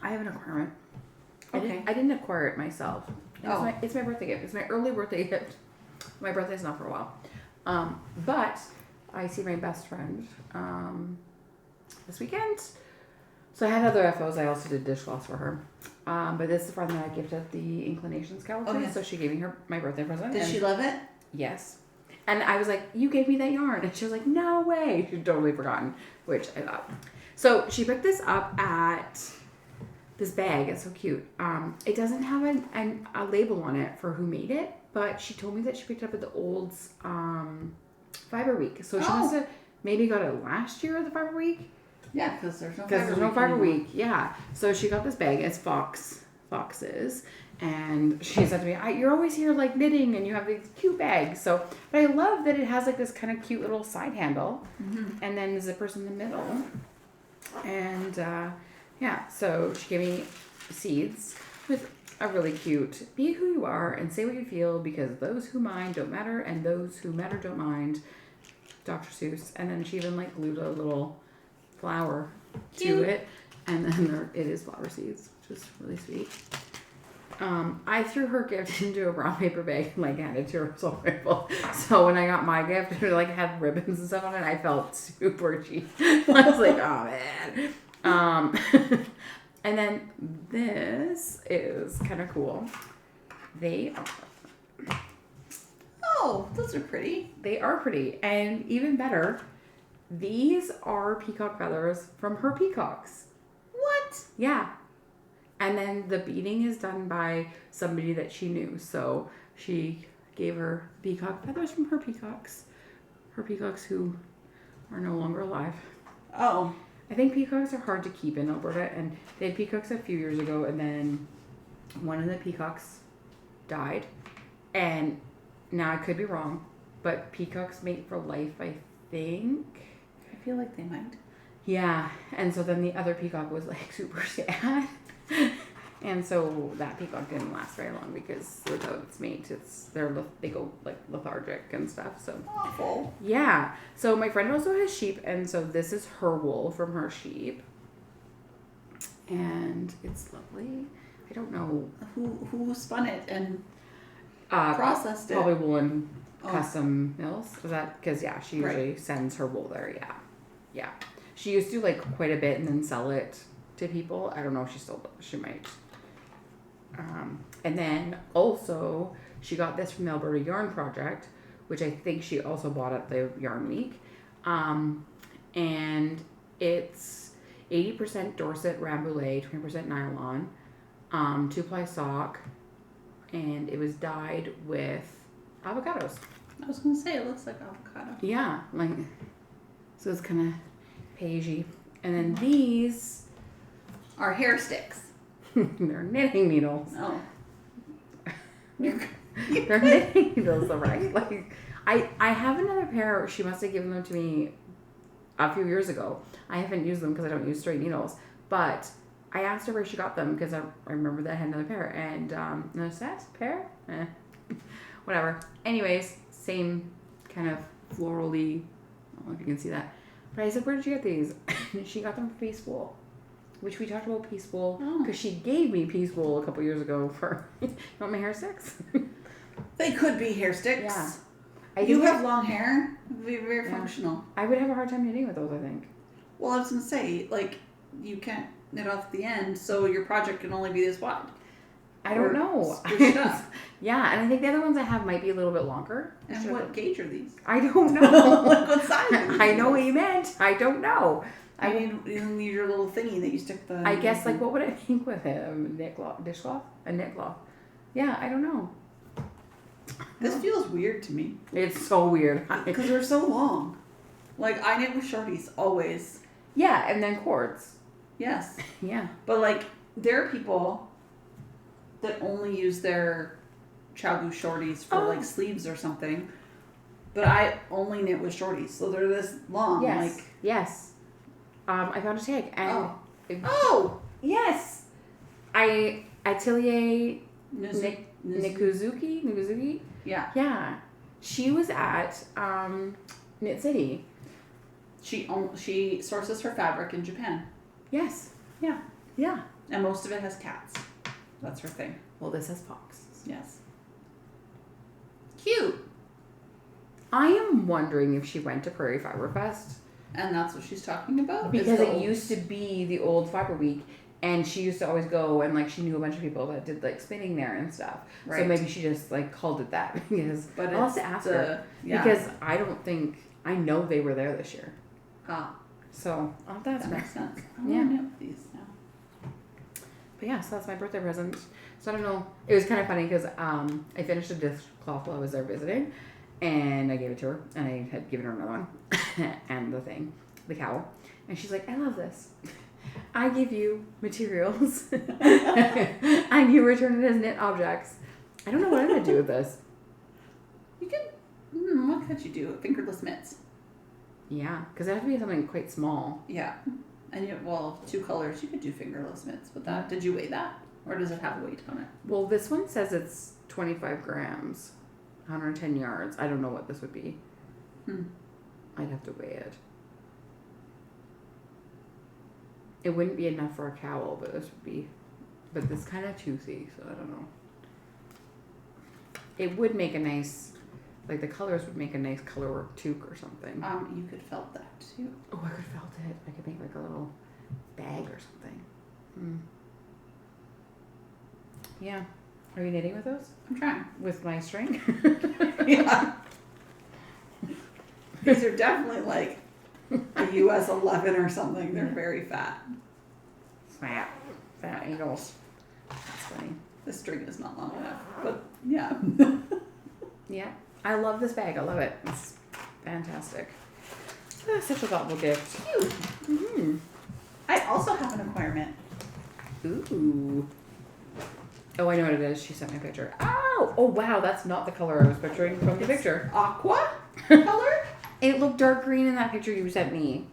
I have an acquirement. Okay. I didn't acquire it myself. It's my birthday gift. It's my early birthday gift. My birthday's not for a while. But I see my best friend this weekend. So I had other FOs. I also did dishcloths for her. But this is the friend that I gifted the Inclinations cowl to. So she gave me my birthday present. Did she love it? Yes. And I was like, you gave me that yarn. And she was like, no way. She'd totally forgotten, which I love. So she picked this up at this bag. It's so cute. It doesn't have a label on it for who made it, but she told me that she picked it up at the Olds Fiber Week. So she must have maybe got it last year at the Fiber Week. Yeah, because there's no Fiber Week. Yeah. So she got this bag. It's foxes. And she said to me, "You're always here like knitting and you have these cute bags." So, but I love that it has like this kind of cute little side handle, and then the zippers in the middle. And yeah, so she gave me seeds with a really cute "Be who you are and say what you feel, because those who mind don't matter and those who matter don't mind." Dr. Seuss. And then she even like glued a little flower to it, and then it is flower seeds, which is really sweet. I threw her gift into a brown paper bag and like handed it to her assault rifle. So when I got my gift, it like had ribbons and stuff on it. I felt super cheap. I was like, oh man. And then this is kind of cool. Oh, those are pretty. They are pretty, and even better, these are peacock feathers from her peacocks. What? Yeah. And then the beading is done by somebody that she knew. So she gave her peacock feathers from her peacocks. Her peacocks who are no longer alive. Oh. I think peacocks are hard to keep in Alberta. And they had peacocks a few years ago. And then one of the peacocks died. And now I could be wrong, but peacocks mate for life, I think. I feel like they might. Yeah. And so then the other peacock was like super sad. And so that peacock didn't last very long because without its mate, they go like lethargic and stuff. So awful. Yeah. So my friend also has sheep, and so this is her wool from her sheep, and it's lovely. I don't know who spun it and processed it. Probably Wool Custom Mills. Was that because she usually sends her wool there. Yeah. She used to like quite a bit and then sell it to people. I don't know if she might. And then also she got this from the Alberta Yarn Project, which I think she also bought at the Yarn Week. And it's 80% Dorset Rambouillet, 20% nylon, 2-ply sock, and it was dyed with avocados. I was gonna say it looks like avocado. Yeah, like so it's kind of beigey. And then these are hair sticks. They're knitting needles. Oh. They're knitting needles, though, right? Like, I have another pair. She must have given them to me a few years ago. I haven't used them because I don't use straight needles. But I asked her where she got them because I remember that I had another pair. And no set pair? Whatever. Anyways, same kind of florally. I don't know if you can see that. But I said, where did you get these? She got them from Peaceful. Which we talked about Peaceful because she gave me Peaceful a couple years ago for you want my hair sticks? They could be hair sticks. Yeah. You have long hair. Very functional. I would have a hard time knitting with those, I think. Well, I was gonna say, like, you can't knit off the end, so your project can only be this wide. I don't know. Yeah, and I think the other ones I have might be a little bit longer. And what gauge are these? I don't know. What size are these? I know what you meant. I don't know. You need your little thingy that you stick the... I guess, like, what would I think with him? Dishcloth? A knit cloth. Yeah, I don't know. This feels weird to me. It's so weird. Because they're so long. Like, I knit with shorties, always. Yeah, and then cords. Yes. Yeah. But, like, there are people that only use their Chagu shorties for, like, sleeves or something. But I only knit with shorties, so they're this long. Yes. Like, yes. I found a tag. And yes! Atelier Nikuzuki? Yeah. Yeah. She was at Knit City. She sources her fabric in Japan. Yes. Yeah. Yeah. And most of it has cats. That's her thing. Well, this has foxes. Yes. Cute. I am wondering if she went to Prairie Fiber Fest. And that's what she's talking about? Because it used to be the old Fiber Week, and she used to always go, and like she knew a bunch of people that did like spinning there and stuff. Right. So maybe she just like called it that. Because I'll have to ask her. Yeah. Because I know they were there this year. Ah. So I'll have to ask her. That makes sense. I want to know these now. But yeah, so that's my birthday present. So I don't know. It was kind of funny because I finished a dishcloth while I was there visiting. And I gave it to her, and I had given her another one, and the cowl. And she's like, I love this. I give you materials and you return it as knit objects. I don't know what I'm going to do with this. You could, what could you do? Fingerless mitts. Yeah, because it has to be something quite small. Yeah. And well, 2 colors, you could do fingerless mitts with that. Did you weigh that? Or does it have a weight on it? Well, this one says it's 25 grams, 110 yards. I don't know what this would be. I'd have to weigh it. It wouldn't be enough for a cowl, but this would be, but this kind of toothy, so I don't know. It would make a nice, like the colors would make a nice color work toque or something. You could felt that too. Oh, I could felt it. I could make like a little bag or something. Yeah. Are you knitting with those? I'm trying. With my string? Yeah. These are definitely like a US 11 or something. They're very fat. Fat angles. That's funny. The string is not long enough, but yeah. Yeah. I love this bag. I love it. It's fantastic. Such a thoughtful gift. Cute. Mm-hmm. I also have an Acquirement. Ooh. Oh, I know what it is. She sent me a picture. Oh! Oh, wow. That's not the color I was picturing from the picture. Aqua color? It looked dark green in that picture you sent me.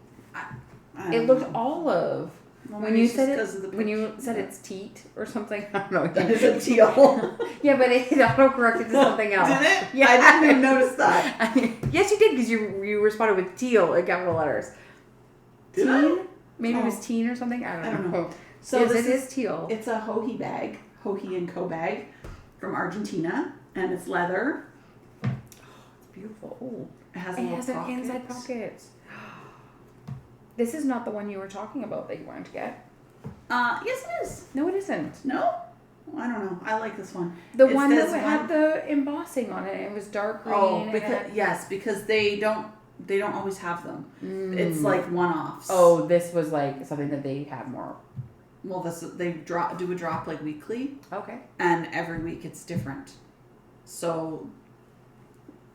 It It looked olive. Well, When you said it's teat or something, I don't know. That is a teal. Yeah, but it auto-corrected to something else. Did it? Yeah. I didn't even notice that. Yes, you did, because you responded with teal in capital letters. Did teen? I? Maybe it was teen or something. I don't know. So yes, this it is teal. It's a Hipster bag from Argentina, and it's leather. It's beautiful. Oh, It has it has an inside pocket. This is not the one you were talking about that you wanted to get. Yes, it is. No, it isn't. No? I don't know. I like this one. The one that had the embossing on it. It was dark green. Oh, because they don't always have them. It's like one-offs. Oh, this was like something that they have more. Well, they do a drop like weekly. Okay. And every week it's different. So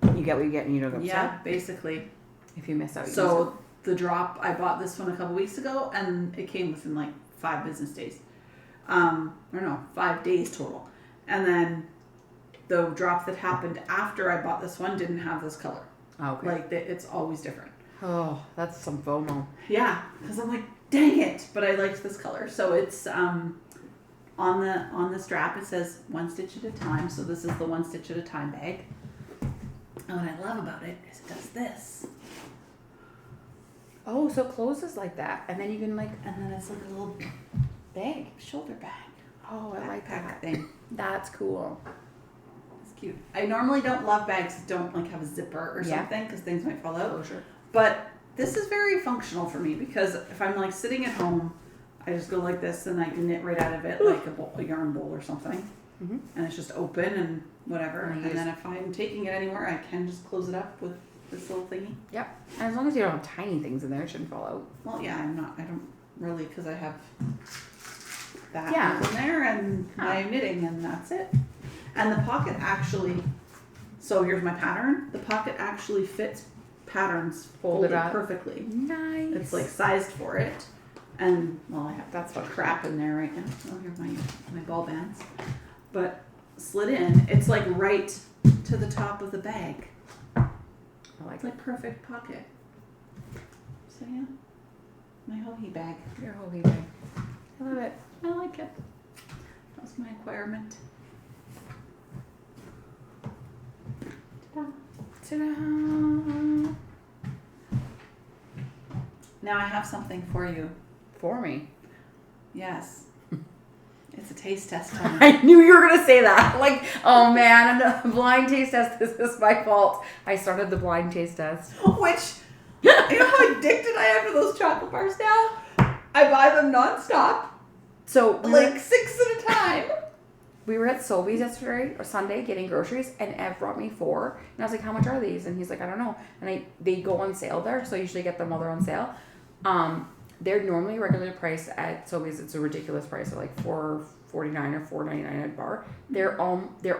you get what you get and you don't get upset. Yeah, basically. If you miss out, so the drop, I bought this one a couple weeks ago, and it came within like 5 business days. Or no, 5 days total. And then the drop that happened after I bought this one didn't have this color. Okay. Like it's always different. Oh, that's some FOMO. Yeah, because I'm like, dang it! But I liked this color, so it's on the strap. It says 1 stitch at a time. So this is the 1 stitch at a time bag. And what I love about it is it does this. Oh, so it closes like that, and then you can and then it's like a little bag, shoulder bag. Oh, I like that thing. That's cool. It's cute. I normally don't love bags that don't have a zipper or something because things might fall out. Oh, sure. But this is very functional for me because if I'm sitting at home, I just go like this and I can knit right out of it like a yarn bowl or something. Mm-hmm. And it's just open and whatever. And then if I'm taking it anywhere, I can just close it up with this little thingy. Yep. And as long as you don't have tiny things in there, it shouldn't fall out. Well, yeah, I don't really, because I have that in there and my knitting, and that's it. And the pocket actually, so here's my pattern. The pocket actually fits patterns folded perfectly. Nice. It's sized for it. And, well, I have crap in there right now. Oh, here's my ball bands. But slid in, it's right to the top of the bag. It's like perfect pocket. So yeah, my hoagie bag. Your hoagie bag. I love it. I like it. That's my Acquirement. Ta-da. Ta-da. Now I have something for you. For me? Yes. It's a taste test time. I knew you were going to say that. Oh man, a blind taste test. This is my fault. I started the blind taste test. Which, you know how addicted I am to those chocolate bars now? I buy them nonstop. So, 6 at a time. We were at Sobeys yesterday, or Sunday, getting groceries, and Ev brought me 4. And I was like, how much are these? And he's like, I don't know. And they go on sale there, so I usually get them while they're on sale. They're normally regular price at Sobeys. It's a ridiculous price. They're like $4.49 or $4.99 a bar. They're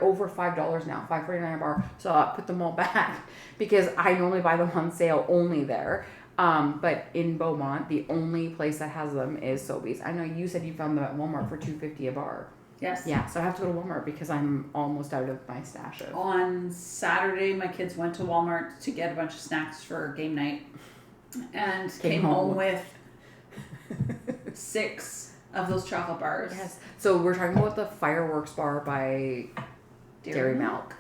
over $5 now, $5.49 a bar. So I put them all back because I normally buy them on sale only there. But in Beaumont, the only place that has them is Sobeys. I know you said you found them at Walmart for $2.50 a bar. Yes. Yeah, so I have to go to Walmart because I'm almost out of my stash of. On Saturday, my kids went to Walmart to get a bunch of snacks for game night and came home with 6 of those chocolate bars. Yes. So we're talking about the fireworks bar by Dairy Milk.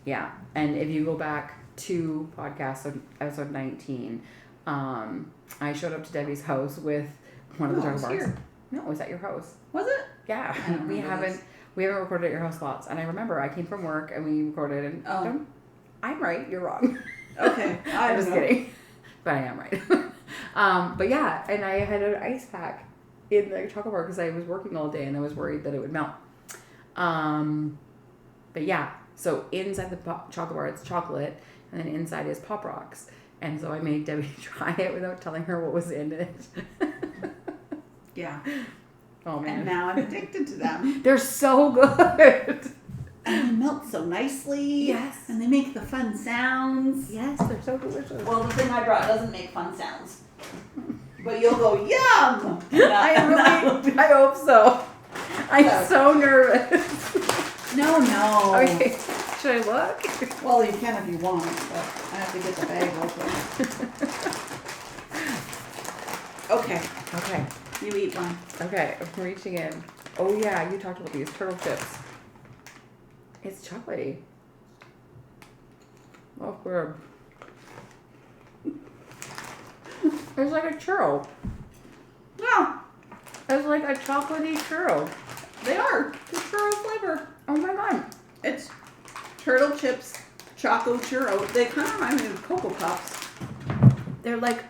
Yeah. And if you go back to podcast, so episode 19, I showed up to Debbie's house with one of the chocolate bars. Here. No, it was at your house. Was it? Yeah. We haven't recorded at your house lots. And I remember I came from work and we recorded and I'm right, you're wrong. Okay. I'm just kidding. But I am right. But yeah, and I had an ice pack in the chocolate bar because I was working all day and I was worried that it would melt. But yeah, so inside the chocolate bar it's chocolate and then inside is Pop Rocks. And so I made Debbie try it without telling her what was in it. Yeah. Oh man. And now I'm addicted to them. They're so good. And they melt so nicely. Yes. And they make the fun sounds. Yes, they're so delicious. Well, the thing I brought doesn't make fun sounds. But you'll go, yum! I hope so. I'm so nervous. No. Okay, should I look? Well, you can if you want, but I have to get the bag open. Okay. You eat one. Okay, I'm reaching in. Oh yeah, you talked about these turtle chips. It's chocolatey. Oh, weird. It's like a churro. No, It's like a chocolatey churro. they are. The churro flavor. Oh my god. It's turtle chips, choco churro. They kind of remind me of Cocoa Puffs. They're like,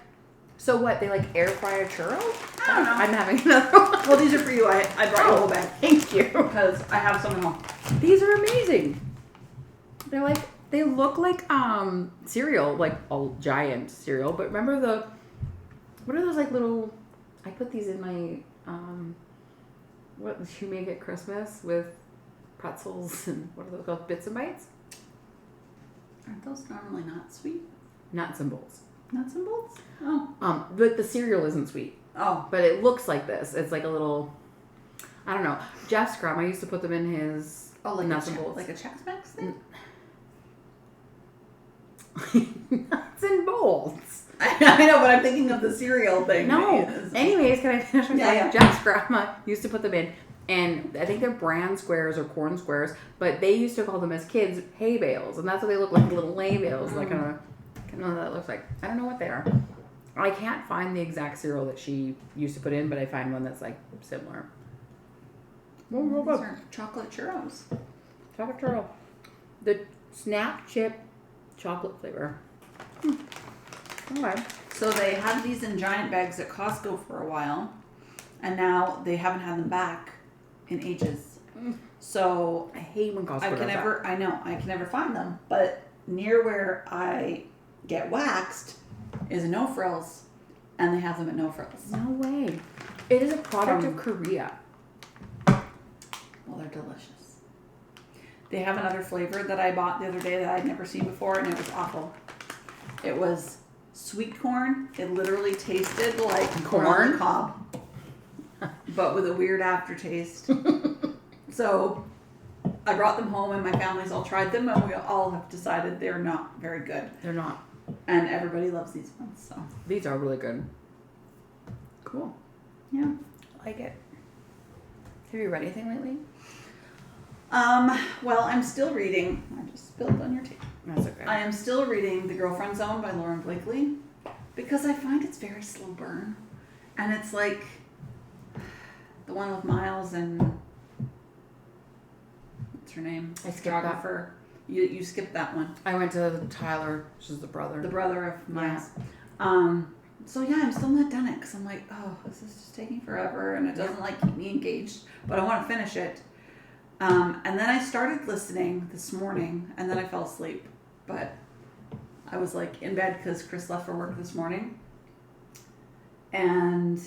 so what? They like air fry a churro? I don't know. I'm having another one. Well, these are for you. I brought you a whole bag. Thank you. Because I have some at home. These are amazing. They're like, they look like cereal, like a giant cereal. But remember what are those like little? I put these in my what you make at Christmas with pretzels and what are those called? Bits and Bites? Aren't those normally not sweet? Nuts and bolts. Nuts and bolts? Oh. But the cereal isn't sweet. Oh. But it looks like this. It's like a little, I don't know. Jeff's grandma used to put them in his nuts and bolts. Like a Chex Mix thing? Nuts and bolts. I know, but I'm thinking of the cereal thing. No. Anyways, can I finish my thought? Yeah. Jeff's grandma used to put them in, and I think they're bran squares or corn squares, but they used to call them as kids hay bales, and that's what they look like, little hay bales. Like kind of know what that looks like. I don't know what they are. I can't find the exact cereal that she used to put in, but I find one that's like similar. These are chocolate churros. Chocolate churro. The snap chip chocolate flavor. Okay. So they had these in giant bags at Costco for a while, and now they haven't had them back in ages. So I hate when Costco does that. I know, I can never find them, but near where I get waxed is a No Frills, and they have them at No Frills. No way. It is a product of Korea. Well, they're delicious. They have another flavor that I bought the other day that I'd never seen before, and it was awful. It was sweet corn. It literally tasted like corn on the cob, but with a weird aftertaste. So I brought them home, and my family's all tried them, and we all have decided they're not very good. They're not. And everybody loves these ones, so. These are really good. Cool. Yeah. I like it. Have you read anything lately? Well, I'm still reading. I just spilled on your tape. That's okay. I am still reading The Girlfriend Zone by Lauren Blakely because I find it's very slow burn. And it's like the one with Miles and what's her name? I skipped that. You skipped that one. I went to Tyler, which is the brother. The brother of Miles. Yeah. So yeah, I'm still not done it because I'm like, oh, this is just taking forever and it doesn't like keep me engaged, but I want to finish it. And then I started listening this morning and then I fell asleep, but I was like in bed because Chris left for work this morning and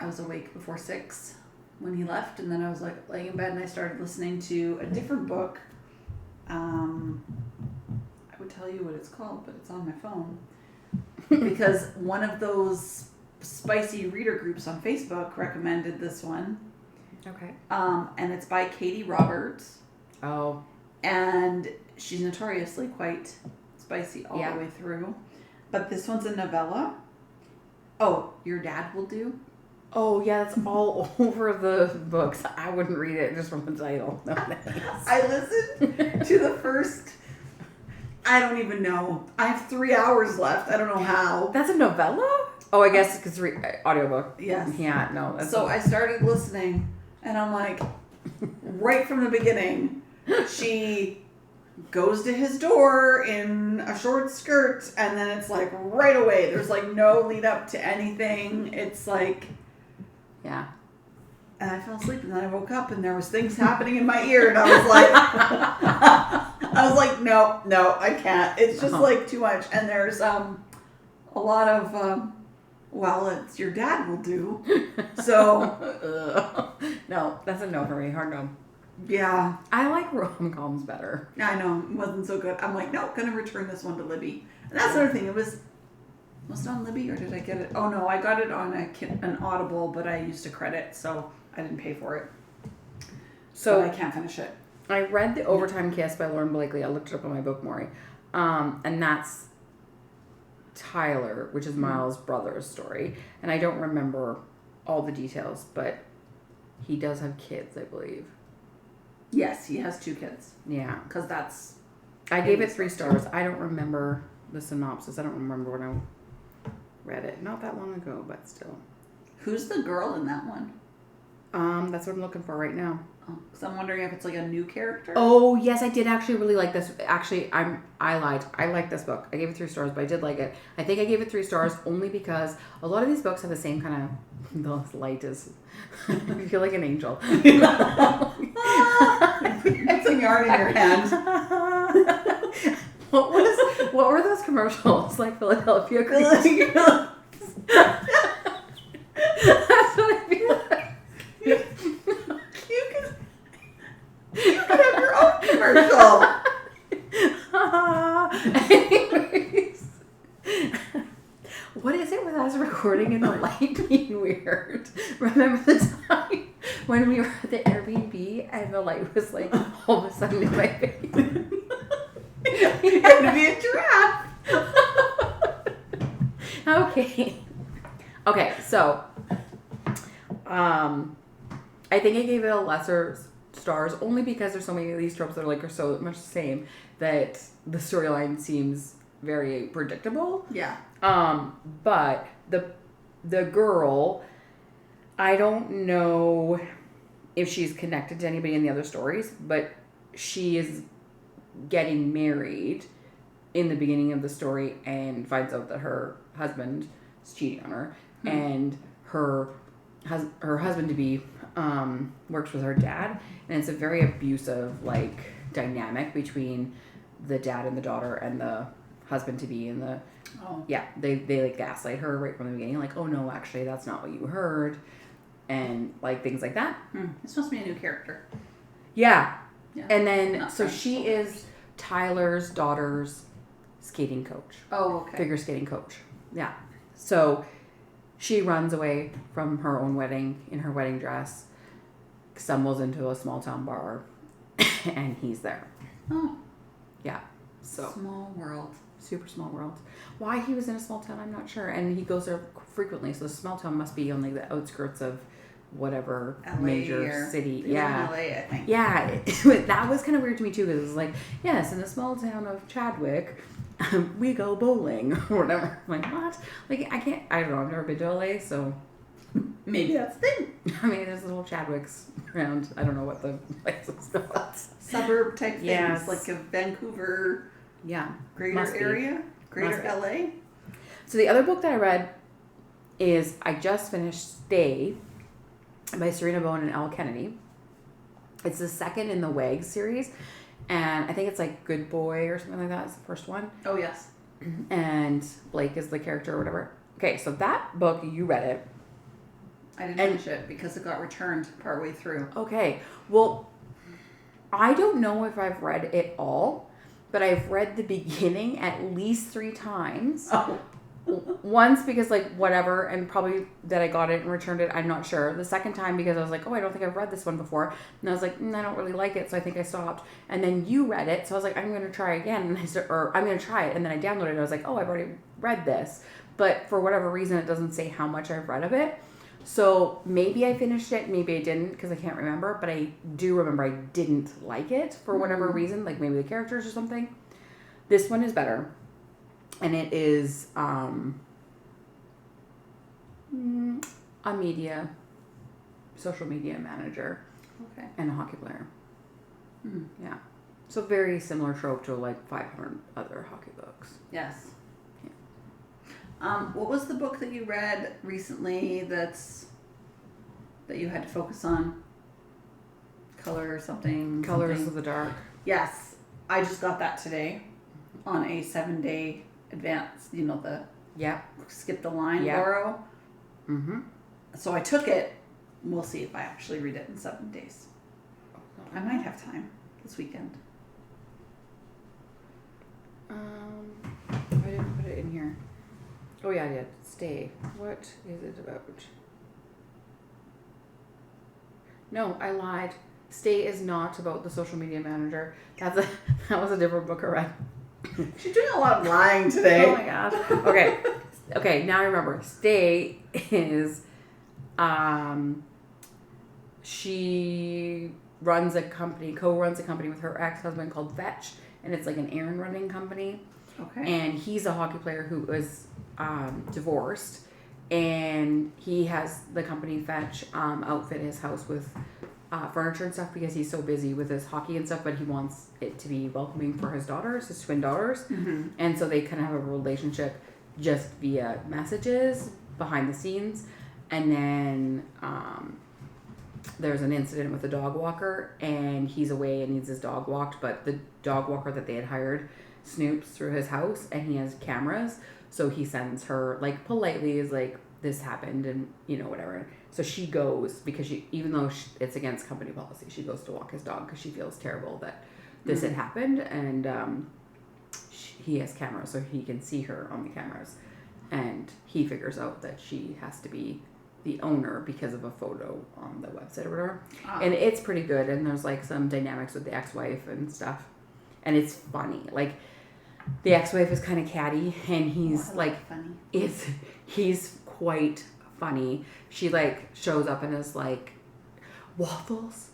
I was awake before 6 when he left, and then I was like laying in bed and I started listening to a different book. I would tell you what it's called, but it's on my phone. because one of those spicy reader groups on Facebook recommended this one. Okay. And it's by Katie Roberts. Oh. And she's notoriously quite spicy all the way through. But this one's a novella. Oh, Your Dad Will Do. Oh, yeah, that's all over the books. I wouldn't read it just from the title. No, thanks. I listened to the first, I don't even know. I have 3 hours left. I don't know how. That's a novella? Oh, I guess it's audiobook. Yes. Yeah, no. I started listening, and I'm like, right from the beginning, she goes to his door in a short skirt, and then it's like right away. There's like no lead up to anything. It's like... Yeah. And I fell asleep, and then I woke up, and there was things happening in my ear, and I was like, no, I can't. It's just like too much. And there's a lot of, well, it's Your Dad Will Do. So no, that's a no for me. Hard no. Yeah. I like rom-coms better. I know, it wasn't so good. I'm like, no, gonna return this one to Libby. And that's another thing. It was it on Libby, or did I get it? Oh no, I got it on an Audible, but I used a credit, so I didn't pay for it. So I can't finish it. I read The Overtime Kiss by Lauren Blakely. I looked it up on my book, Maury. And that's Tyler, which is Miles' brother's story. And I don't remember all the details, but he does have kids, I believe. Yes, he has 2 kids. Yeah. Because that's... I gave it 3 stars. I don't remember the synopsis. I don't remember when I read it. Not that long ago, but still. Who's the girl in that one? That's what I'm looking for right now. Because I'm wondering if it's like a new character. Oh, yes, I did actually really like this. Actually, I lied. I like this book. I gave it 3 stars, but I did like it. I think I gave it 3 stars only because a lot of these books have the same kind of... The light is... I feel like an angel. Put some yarn in your hand. What were those commercials? Like Philadelphia Cream? That's what I feel like. You could have your own commercial. Anyways. What is it with us recording and the light being weird? Remember the time when we were at the Airbnb and the light was like all of a sudden in my face? You're going to be a giraffe. Okay, so I think I gave it a lesser stars only because there's so many of these tropes that are so much the same that the storyline seems very predictable. Yeah. But the girl, I don't know if she's connected to anybody in the other stories, but she is getting married in the beginning of the story and finds out that her husband is cheating on her, and her husband to be works with her dad, and it's a very abusive dynamic between the dad and the daughter and the husband to be and the they gaslight her right from the beginning, oh no, actually that's not what you heard, and things like that. It's supposed to be a new character. Yeah. And then so she is Tyler's daughter's skating coach. Oh, okay. Figure skating coach. Yeah. So she runs away from her own wedding in her wedding dress, stumbles into a small town bar, and he's there. Oh. Yeah. So small world. Super small world. Why he was in a small town, I'm not sure. And he goes there frequently, so the small town must be on the outskirts of whatever LA major city. Yeah. LA, I think. Yeah. That was kind of weird to me too, because it was yes, in the small town of Chadwick, we go bowling or whatever. I'm like, what? I don't know, I've never been to LA, so maybe that's the thing. I mean, there's little Chadwicks around. I don't know what the place is called. Suburb type things, yes. like a Vancouver, greater area, greater LA. So the other book that I read is I just finished Stay by Sarina, Bowen, and Elle Kennedy. It's the second in the WAG series, and I think it's Good Boy or something like that is the first one. Oh, yes. And Blake is the character or whatever. Okay, so that book, you read it. I didn't finish it because it got returned partway through. Okay, well, I don't know if I've read it all, but I've read the beginning at least 3 times. Oh. Once because like whatever, and probably that I got it and returned it. I'm not sure. The second time because I was like, oh, I don't think I've read this one before, and I was like, I don't really like it, so I think I stopped. And then you read it, so I was like, I'm gonna try again, and I'm gonna try it, and then I downloaded it. I was like, oh, I've already read this, but for whatever reason, it doesn't say how much I've read of it. So maybe I finished it, maybe I didn't because I can't remember, but I do remember I didn't like it for whatever reason, like maybe the characters or something. This one is better, and it is a social media manager, and a hockey player. Yeah, so very similar trope to like 500 other hockey books. Yes. What was the book that you read recently that you had to focus on? Color or something? Colors of the Dark. Yes. I just got that today on a 7-day advance, the skip the line borrow. Mm-hmm. So I took it. We'll see if I actually read it in 7 days. I might have time this weekend. I didn't put it in here. Oh yeah, I did. Stay. What is it about? No, I lied. Stay is not about the social media manager. That was a different book I read. She's doing a lot of lying today. Oh my gosh. Okay, now I remember. Stay is she co-runs a company with her ex-husband called Fetch, and it's like an errand running company. Okay. And he's a hockey player who was divorced, and he has the company Fetch outfit his house with furniture and stuff because he's so busy with his hockey and stuff, but he wants it to be welcoming for his daughters, his twin daughters. Mm-hmm. And so they kind of have a relationship just via messages behind the scenes. And then there's an incident with a dog walker, and he's away and needs his dog walked, but the dog walker that they had hired snoops through his house, and he has cameras, so he sends her, like, politely is like, this happened, and whatever. So she goes because even though it's against company policy, she goes to walk his dog because she feels terrible that this had happened, and he has cameras so he can see her on the cameras, and he figures out that she has to be the owner because of a photo on the website or whatever. And it's pretty good, and there's like some dynamics with the ex-wife and stuff, and it's funny. Like, the ex-wife is kind of catty, and he's funny. He's quite funny. She like shows up and is like, waffles?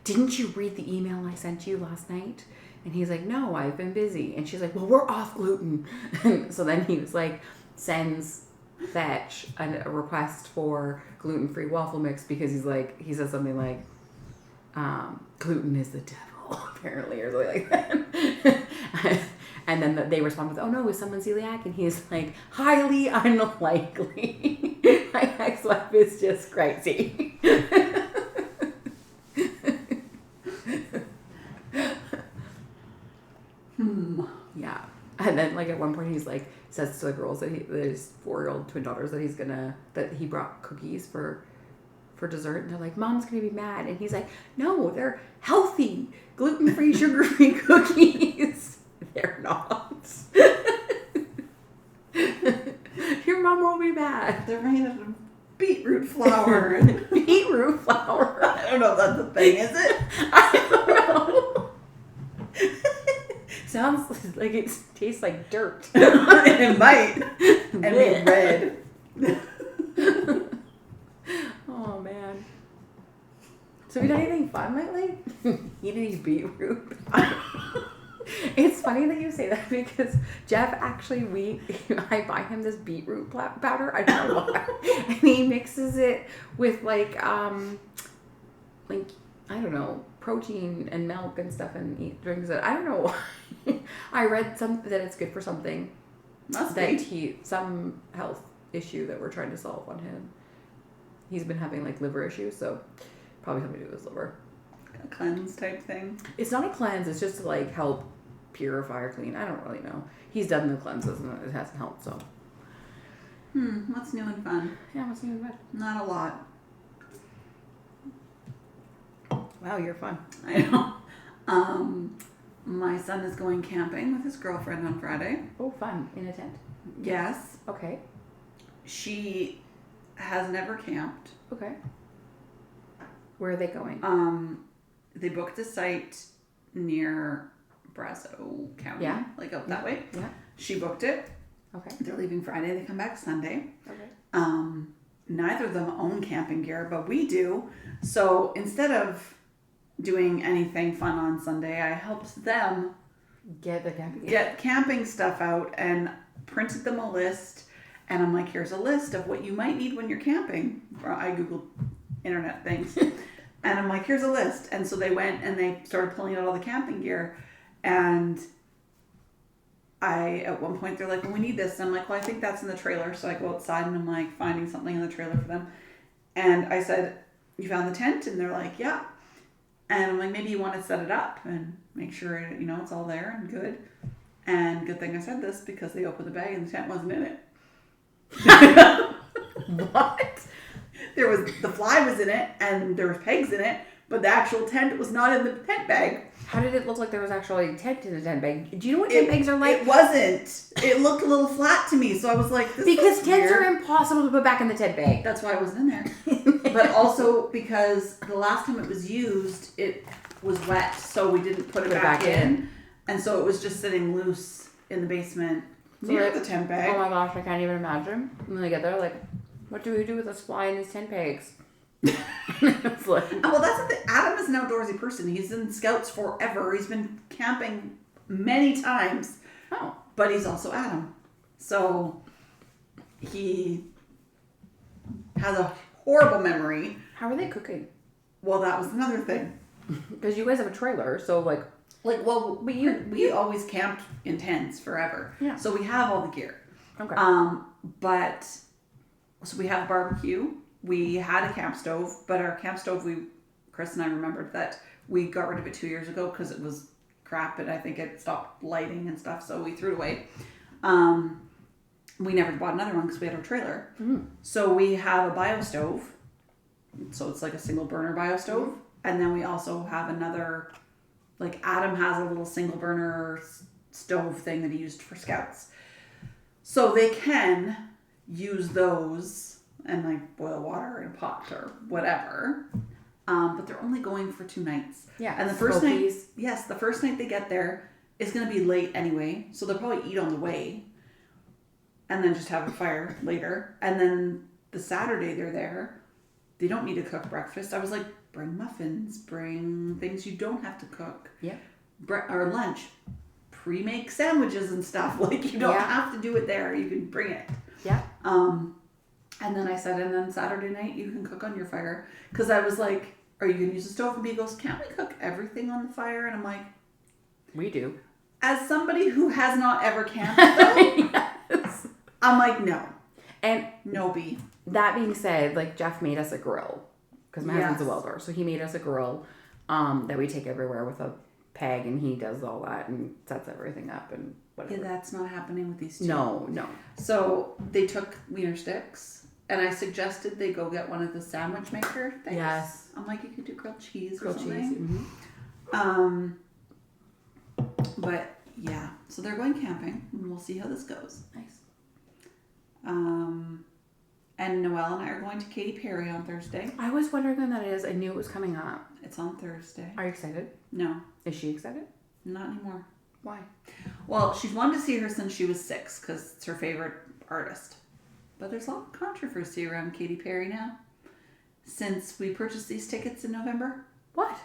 Didn't you read the email I sent you last night? And he's like, no, I've been busy. And she's like, well, we're off gluten. And so then he was like, sends Fetch a request for gluten-free waffle mix because he says something like, gluten is the devil, apparently, or something like that. And then they respond with, oh no, is someone celiac? And he's like, highly unlikely. My ex-wife is just crazy. Yeah. And then like at one point he's like, says to the girls that his 4-year-old twin daughters that he brought cookies for dessert, and they're like, Mom's gonna be mad. And he's like, no, they're healthy, gluten-free, sugar-free cookies. They're not. Your mom won't be mad. They're made out of beetroot flour. Beetroot flour? I don't know if that's a thing, is it? I don't know. Sounds like it tastes like dirt. It might. And be red. Oh, man. So have you done anything fun lately? Eating beetroot. It's funny that you say that because Jeff actually, I buy him this beetroot powder. I don't know why. And he mixes it with I don't know, protein and milk and stuff, and drinks it. I don't know why. I read that it's good for something. Must be. Some health issue that we're trying to solve on him. He's been having liver issues, so probably something to do with his liver. A cleanse type thing? It's not a cleanse, it's just to help purify or clean. I don't really know. He's done the cleanses and it hasn't helped, so. What's new and fun? Yeah, what's new and fun? Not a lot. Wow, you're fun. I know. My son is going camping with his girlfriend on Friday. Oh, fun. In a tent? Yes. Okay. She has never camped. Okay. Where are they going? They booked a site near Brazo County. Yeah. Like out that way. Yeah. She booked it. Okay. They're leaving Friday. They come back Sunday. Okay. Neither of them own camping gear, but we do. So instead of doing anything fun on Sunday, I helped them Get the camping gear. get camping stuff out and printed them a list. And I'm like, here's a list of what you might need when you're camping. I Googled internet things. And I'm like, here's a list. And so they went and they started pulling out all the camping gear. And at one point, they're like, well, we need this. And I'm like, well, I think that's in the trailer. So I go outside and I'm like finding something in the trailer for them. And I said, you found the tent? And they're like, yeah. And I'm like, maybe you want to set it up and make sure, it's all there and good. And good thing I said this because they opened the bag and the tent wasn't in it. What? The fly was in it and there was pegs in it, but the actual tent was not in the tent bag. How did it look like there was actually a tent in the tent bag? Do you know what tent bags are like? It wasn't. It looked a little flat to me, so I was like, this Because looks tents weird. are impossible to put back in the tent bag. That's why it wasn't in there. But also because the last time it was used, it was wet, so we didn't put it back in. And so it was just sitting loose in the basement near the tent bag. Oh my gosh, I can't even imagine. When they get there, like, what do we do with this fly in these tent bags? It's like, Well, that's the thing. Adam is an outdoorsy person. He's in Scouts forever. He's been camping many times. oh. But he's also Adam. So he has a horrible memory. How are they cooking? Well, that was another thing. Because you guys have a trailer, so like... Well, we always camped in tents forever. Yeah. So we have all the gear. Okay. So we have a barbecue. We had a camp stove, but our camp stove, Chris and I remembered that we got rid of it 2 years ago because it was crap and I think it stopped lighting and stuff, so we threw it away. We never bought another one because we had our trailer. Mm. So we have a bio stove. So it's like a single burner bio stove. And then we also have another, like Adam has a little single burner stove thing that he used for Scouts. So they can use those and like boil water in a pot or whatever. But they're only going for 2 nights. Yeah. And the first night they get there, it's going to be late anyway. So they'll probably eat on the way and then just have a fire later. And then the Saturday they're there, they don't need to cook breakfast. I was like, bring muffins, bring things you don't have to cook. Yeah. Or lunch. Pre-make sandwiches and stuff. Like you don't have to do it there. You can bring it. Yeah. And then I said, and then Saturday night you can cook on your fire. Because I was like, are you going to use the stove? And he goes, can't we cook everything on the fire? And I'm like, we do. as somebody who has not ever camped though, yes. I'm like, no. And no B. That being said, like Jeff made us a grill. Because my husband's a welder. So he made us a grill that we take everywhere with a peg. And he does all that and sets everything up and whatever. Yeah, that's not happening with these two. No. So they took wiener sticks. And I suggested they go get one of the sandwich maker things. Yes. I'm like, you could do grilled cheese Grilled or something. cheese. Mm-hmm. But yeah, so they're going camping, and we'll see how this goes. Nice. And Noelle and I are going to Katy Perry on Thursday. I was wondering when that is. I knew it was coming up. It's on Thursday. Are you excited? No. Is she excited? Not anymore. Why? Well, she's wanted to see her since she was 6 because it's her favorite artist. But there's a lot of controversy around Katy Perry now since we purchased these tickets in November. What?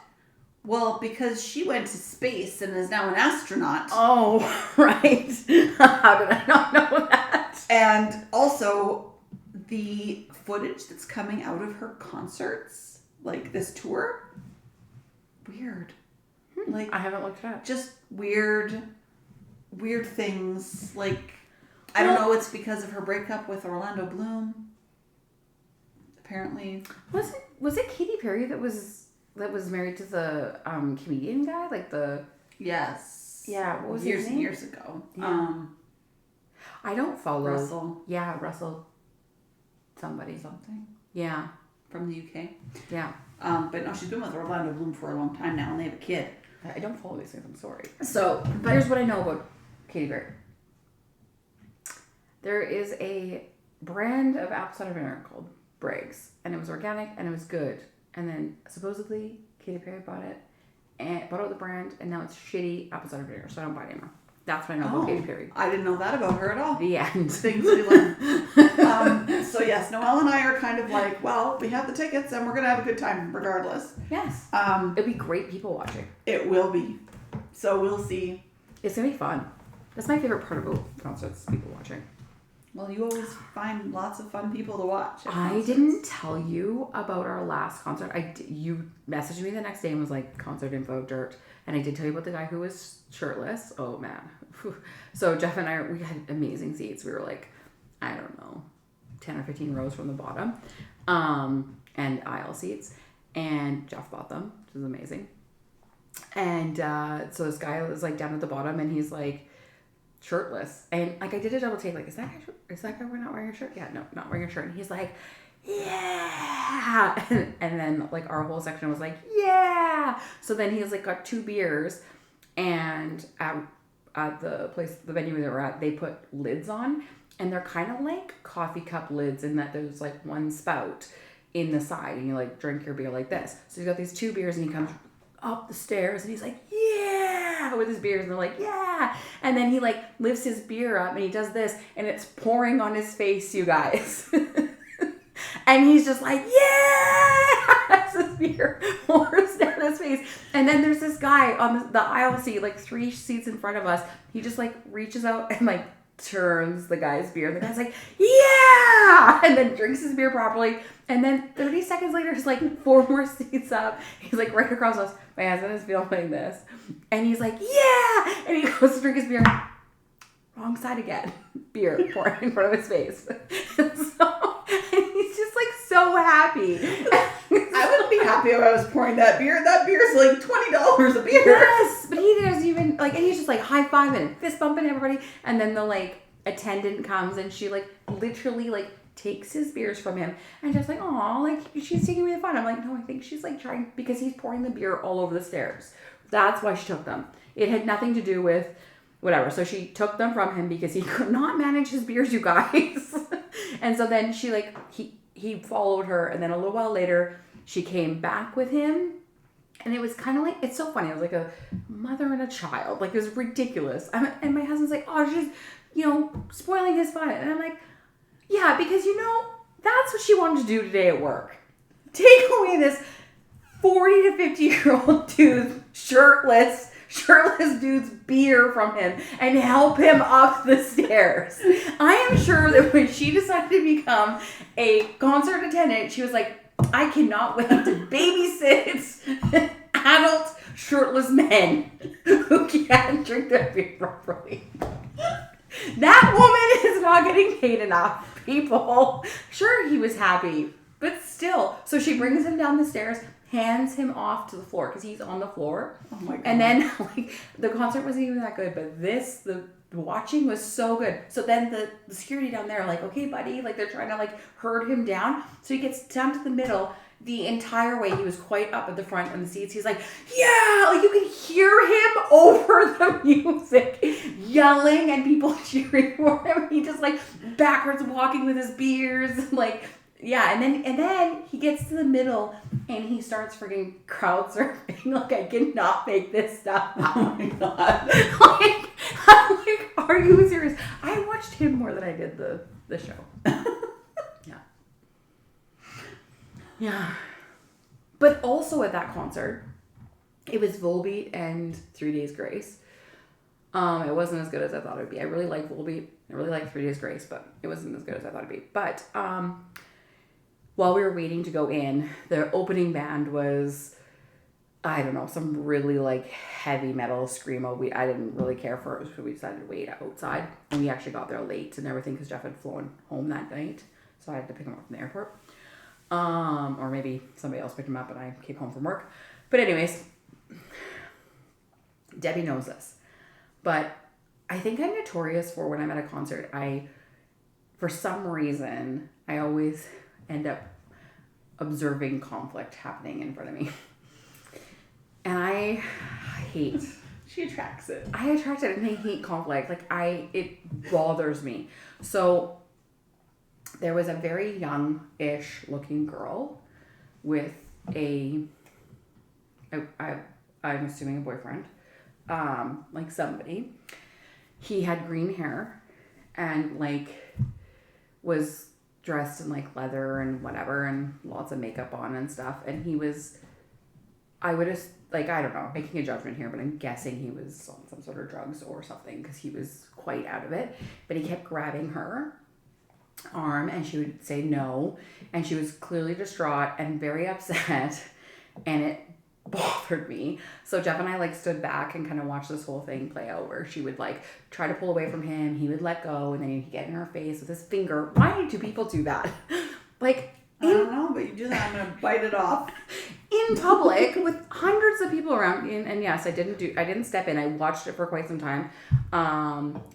Well, because she went to space and is now an astronaut. Oh, right. How did I not know that? And also, the footage that's coming out of her concerts, like this tour, weird. Like I haven't looked it up. Just weird things. Like, I don't know, it's because of her breakup with Orlando Bloom. Apparently. Was it Katy Perry that was married to the comedian guy? Like the... Yes. Yeah, what was years his and name? years ago. Yeah. I don't follow. Russell. Yeah, Russell. Somebody. Something. Yeah. From the UK. Yeah. But no, she's been with Orlando Bloom for a long time now, and they have a kid. I don't follow these things, I'm sorry. So, but here's what I know about Katy Perry. There is a brand of apple cider vinegar called Briggs, and it was organic and it was good. And then supposedly Katy Perry bought it and bought out the brand, and now it's shitty apple cider vinegar, so I don't buy it anymore. That's what I know about Katy Perry. I didn't know that about her at all. The end. Things we learn. So yes, Noelle and I are kind of like, well, we have the tickets and we're going to have a good time regardless. Yes. It'll be great people watching. It will be. So we'll see. It's going to be fun. That's my favorite part about concerts, people watching. Well, you always find lots of fun people to watch. I didn't tell you about our last concert. You messaged me the next day and was like, concert info, dirt. And I did tell you about the guy who was shirtless. Oh, man. So Jeff and I, we had amazing seats. We were like, I don't know, 10 or 15 rows from the bottom. And aisle seats. And Jeff bought them, which is amazing. And so this guy was like down at the bottom and he's like shirtless. And like I did a double take, like, is that guy not wearing a shirt? Yeah, no, not wearing a shirt. And he's like, yeah. And then like our whole section was like, yeah. So then he's like got 2 beers, and at the venue they were at, they put lids on, and they're kind of like coffee cup lids in that there's like one spout in the side, and you like drink your beer like this. So he's got these 2 beers, and he comes up the stairs, and he's like, yeah, with his beers, and they're like, yeah. And then he like lifts his beer up, and he does this, and it's pouring on his face, you guys. And he's just like, yeah! As his beer pours down his face. And then there's this guy on the aisle seat, like 3 seats in front of us. He just like reaches out and like turns the guy's beer. And the guy's like, yeah! And then drinks his beer properly. And then 30 seconds later, he's like 4 more seats up. He's like right across us. My husband is filming this. And he's like, yeah! And he goes to drink his beer. Wrong side again. Beer pouring in front of his face. And he's just like so happy. I wouldn't be happy if I was pouring that beer. That beer's like $20 a beer. Yes, but he doesn't even like, and he's just like high-fiving and fist bumping everybody. And then the like attendant comes and she like literally like takes his beers from him and just like, oh, like she's taking me the fun. I'm like, no, I think she's like trying, because he's pouring the beer all over the stairs. That's why she took them. It had nothing to do with whatever. So she took them from him because he could not manage his beers, you guys. And so then she like, he followed her, and then a little while later she came back with him, and it was kind of like, it's so funny. It was like a mother and a child. Like, it was ridiculous. And my husband's like, oh, she's, spoiling his fun. And I'm like, yeah, because that's what she wanted to do today at work. Take away this 40 to 50-year-old dude, shirtless dude's beer from him and help him up the stairs. I am sure that when she decided to become a concert attendant, she was like, I cannot wait to babysit adult shirtless men who can't drink their beer properly. That woman is not getting paid enough, people. Sure, he was happy, but still. So she brings him down the stairs, hands him off to the floor because he's on the floor. Oh my God. And then like the concert wasn't even that good, but the watching was so good. So then the security down there are like, okay, buddy, like they're trying to like herd him down. So he gets down to the middle. The entire way he was quite up at the front in the seats. He's like, yeah, like you can hear him over the music yelling and people cheering for him. He just like backwards walking with his beers, like. Yeah, and then he gets to the middle and he starts freaking crowd surfing. Like, I cannot make this stuff up. Oh my God. I'm like, are you serious? I watched him more than I did the show. Yeah. Yeah. But also at that concert, it was Volbeat and 3 Days Grace. It wasn't as good as I thought it would be. I really like Volbeat. I really like 3 Days Grace, but it wasn't as good as I thought it'd be. But, while we were waiting to go in, the opening band was, I don't know, some really like heavy metal screamo. I didn't really care for it, so we decided to wait outside. And we actually got there late and everything because Jeff had flown home that night. So I had to pick him up from the airport. Or maybe somebody else picked him up and I came home from work. But anyways, Debbie knows this. But I think I'm notorious for when I'm at a concert, for some reason, I always end up observing conflict happening in front of me. And I hate. She attracts it. I attract it and I hate conflict. Like it bothers me. So there was a very young-ish looking girl with I'm assuming a boyfriend, like somebody. He had green hair and like was dressed in like leather and whatever and lots of makeup on and stuff. And he was, I would have, like, I don't know, making a judgment here, but I'm guessing he was on some sort of drugs or something because he was quite out of it. But he kept grabbing her arm and she would say no. And she was clearly distraught and very upset. And it bothered me. So Jeff and I like stood back and kind of watched this whole thing play out where she would like try to pull away from him. He would let go and then he'd get in her face with his finger. Why do people do that? Like, I don't know, but you do that, I'm gonna bite it off. In public with hundreds of people around. And yes, I didn't step in. I watched it for quite some time.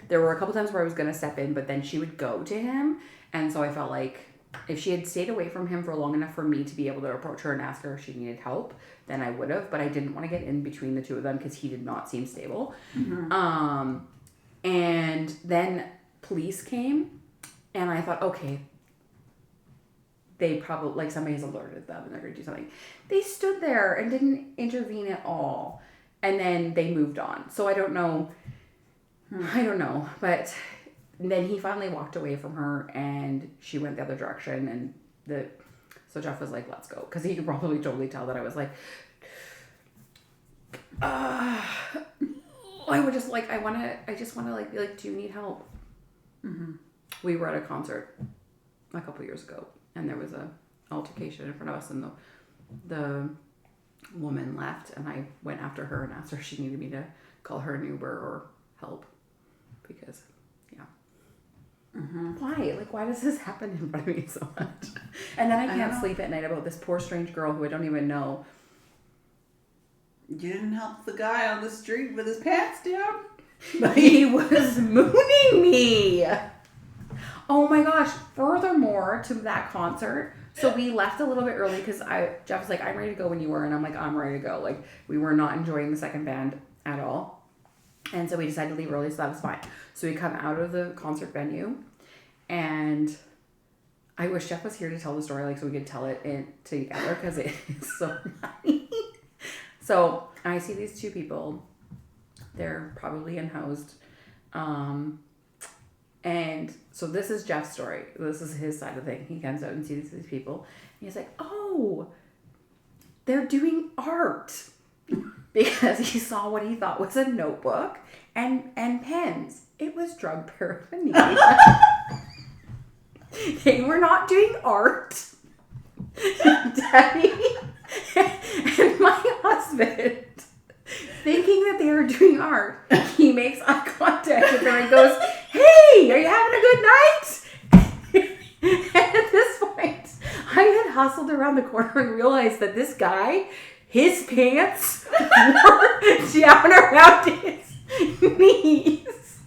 There were a couple times where I was going to step in, but then she would go to him. And so I felt like if she had stayed away from him for long enough for me to be able to approach her and ask her if she needed help, then I would have. But I didn't want to get in between the two of them because he did not seem stable. Mm-hmm. And then police came and I thought, okay, they probably, like, somebody's alerted them and they're going to do something. They stood there and didn't intervene at all. And then they moved on. So I don't know. But then he finally walked away from her and she went the other direction. And so Jeff was like, let's go. Because he could probably totally tell that I was like, I would just like, I just want to like, be like, do you need help? Mm-hmm. We were at a concert a couple years ago. And there was a altercation in front of us, and the woman left, and I went after her and asked her if she needed me to call her an Uber or help, because, yeah. Mm-hmm. Why? Like, why does this happen in front of me so much? And then I can't sleep at night about this poor strange girl who I don't even know. You didn't help the guy on the street with his pants down? He was mooning me. Oh my gosh. Furthermore to that concert, so we left a little bit early because Jeff was like, I'm ready to go when you were. And I'm like, I'm ready to go. Like, we were not enjoying the second band at all. And so we decided to leave early, so that was fine. So we come out of the concert venue and I wish Jeff was here to tell the story, like, so we could tell it together because it is so funny. So I see these two people. They're probably unhoused. And so this is Jeff's story. This is his side of the thing. He comes out and sees these people. And he's like, oh, they're doing art. Because he saw what he thought was a notebook and pens. It was drug paraphernalia. They were not doing art. Debbie and my husband, thinking that they are doing art, he makes eye contact with her and goes, hey, are you having a good night? And at this point, I had hustled around the corner and realized that this guy, his pants were down around his knees.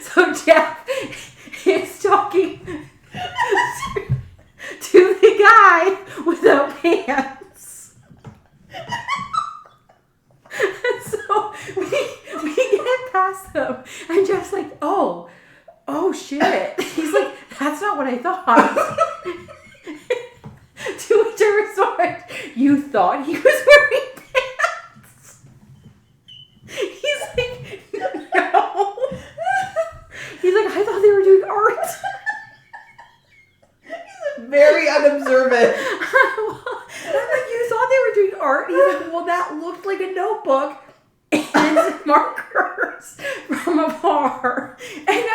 So Jeff is talking to the guy without pants. And so we get past them and Jeff's like, oh shit. He's like, that's not what I thought. To which I respond, you thought he was wearing pants? He's like, no. He's like, I thought they were doing art. He's very unobservant. I'm like, you thought they were doing art? He's like, well, that looked like a notebook and markers from afar. And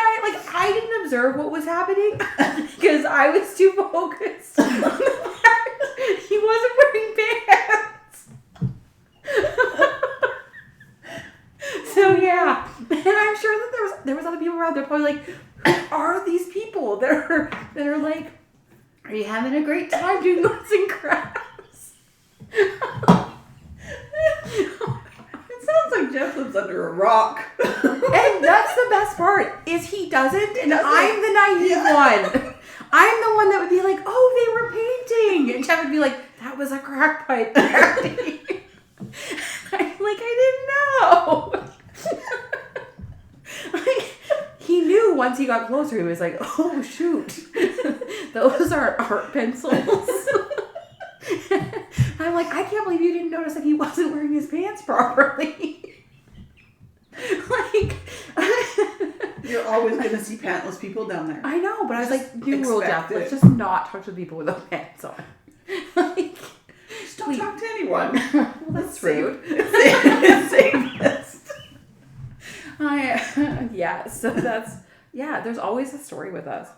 I didn't observe what was happening because I was too focused on the fact he wasn't wearing pants. So yeah, and I'm sure that there was other people around there probably like, who are these people that are like, are you having a great time doing arts and crafts? It sounds like Jeff lives under a rock. And that's the best part, is he doesn't, and I'm the naive one. I'm the one that would be like, oh, they were painting. And Jeff would be like, that was a crack pipe. I'm like, I didn't know. He knew once he got closer, he was like, oh, shoot. Those are art pencils. I'm like, I can't believe you didn't notice that he wasn't wearing his pants properly. Like, you're always going to see pantless people down there. I know, but I was like, new rule, Jeff. Let's just not talk to people without pants on. Like, just don't talk to anyone. Well, that's rude. It's safest. Yeah, so that's, there's always a story with us.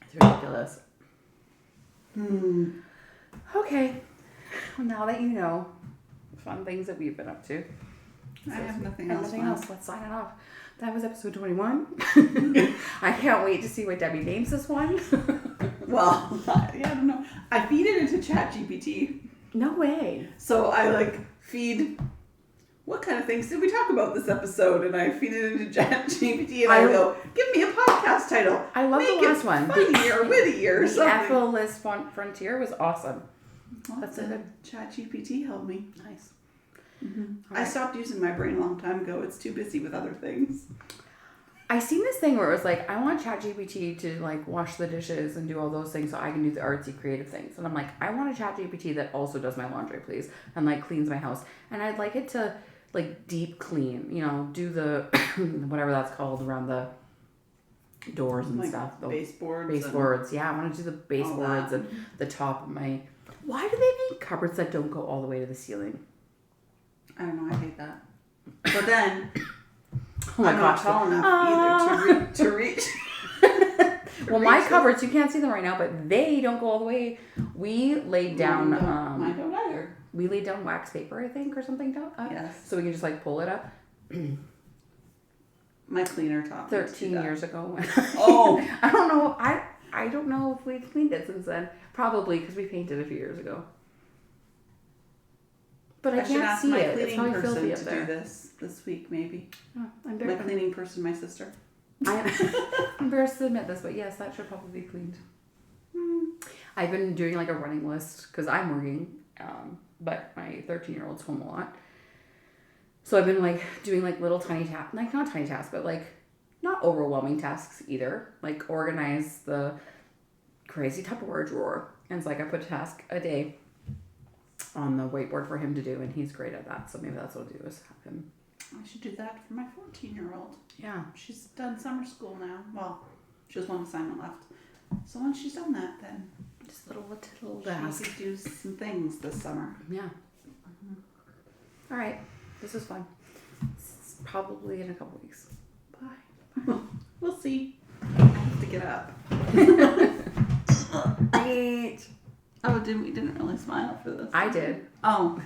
It's ridiculous. Okay. Well, now that you know fun things that we've been up to. I have nothing else. Let's sign it off. That was episode 21. I can't wait to see what Debbie names this one. Well, I don't know. I feed it into ChatGPT. No way. So I feed, what kind of things did we talk about this episode? And I feed it into ChatGPT and I go, give me a podcast title. I love the last one. Funny or witty or something. The Ethelist Frontier was awesome. Well, that's a ChatGPT helped me. Nice. Mm-hmm. Right. I stopped using my brain a long time ago. It's too busy with other things. I seen this thing where it was like, I want ChatGPT to wash the dishes and do all those things so I can do the artsy creative things. And I'm like, I want a ChatGPT that also does my laundry, please, and cleans my house. And I'd like it to deep clean, do the whatever that's called around the doors and stuff. The baseboards. Yeah, I want to do the baseboards and the top of my. Why do they make cupboards that don't go all the way to the ceiling? I don't know. I hate that. But then, I'm not tall enough either to reach. Well, my cupboards, you can't see them right now, but they don't go all the way. We laid down. Mine don't either. We laid down wax paper, I think, or something. Yes. So we can just pull it up. My cleaner taught me 13 years ago. Oh. I don't know. I don't know if we've cleaned it since then. Probably because we painted a few years ago. But I can't see it. It's probably filthy up there. Do this week, maybe. Oh, my cleaning person, my sister. I'm embarrassed to admit this, but yes, that should probably be cleaned. I've been doing a running list because I'm working, but my 13-year-old's home a lot. So I've been doing little tiny tasks, not tiny tasks, but not overwhelming tasks either. Organize the crazy Tupperware drawer. And it's I put a task a day on the whiteboard for him to do, and he's great at that. So maybe that's what I'll do is have him. I should do that for my 14-year-old. Yeah. She's done summer school now. Well, she has one assignment left. So once she's done that, then just little task. She could do some things this summer. Yeah. All right. This is fun. It's probably in a couple weeks. Bye. We'll see. I have to get up. Great. Oh, we didn't really smile for this. I did. Oh.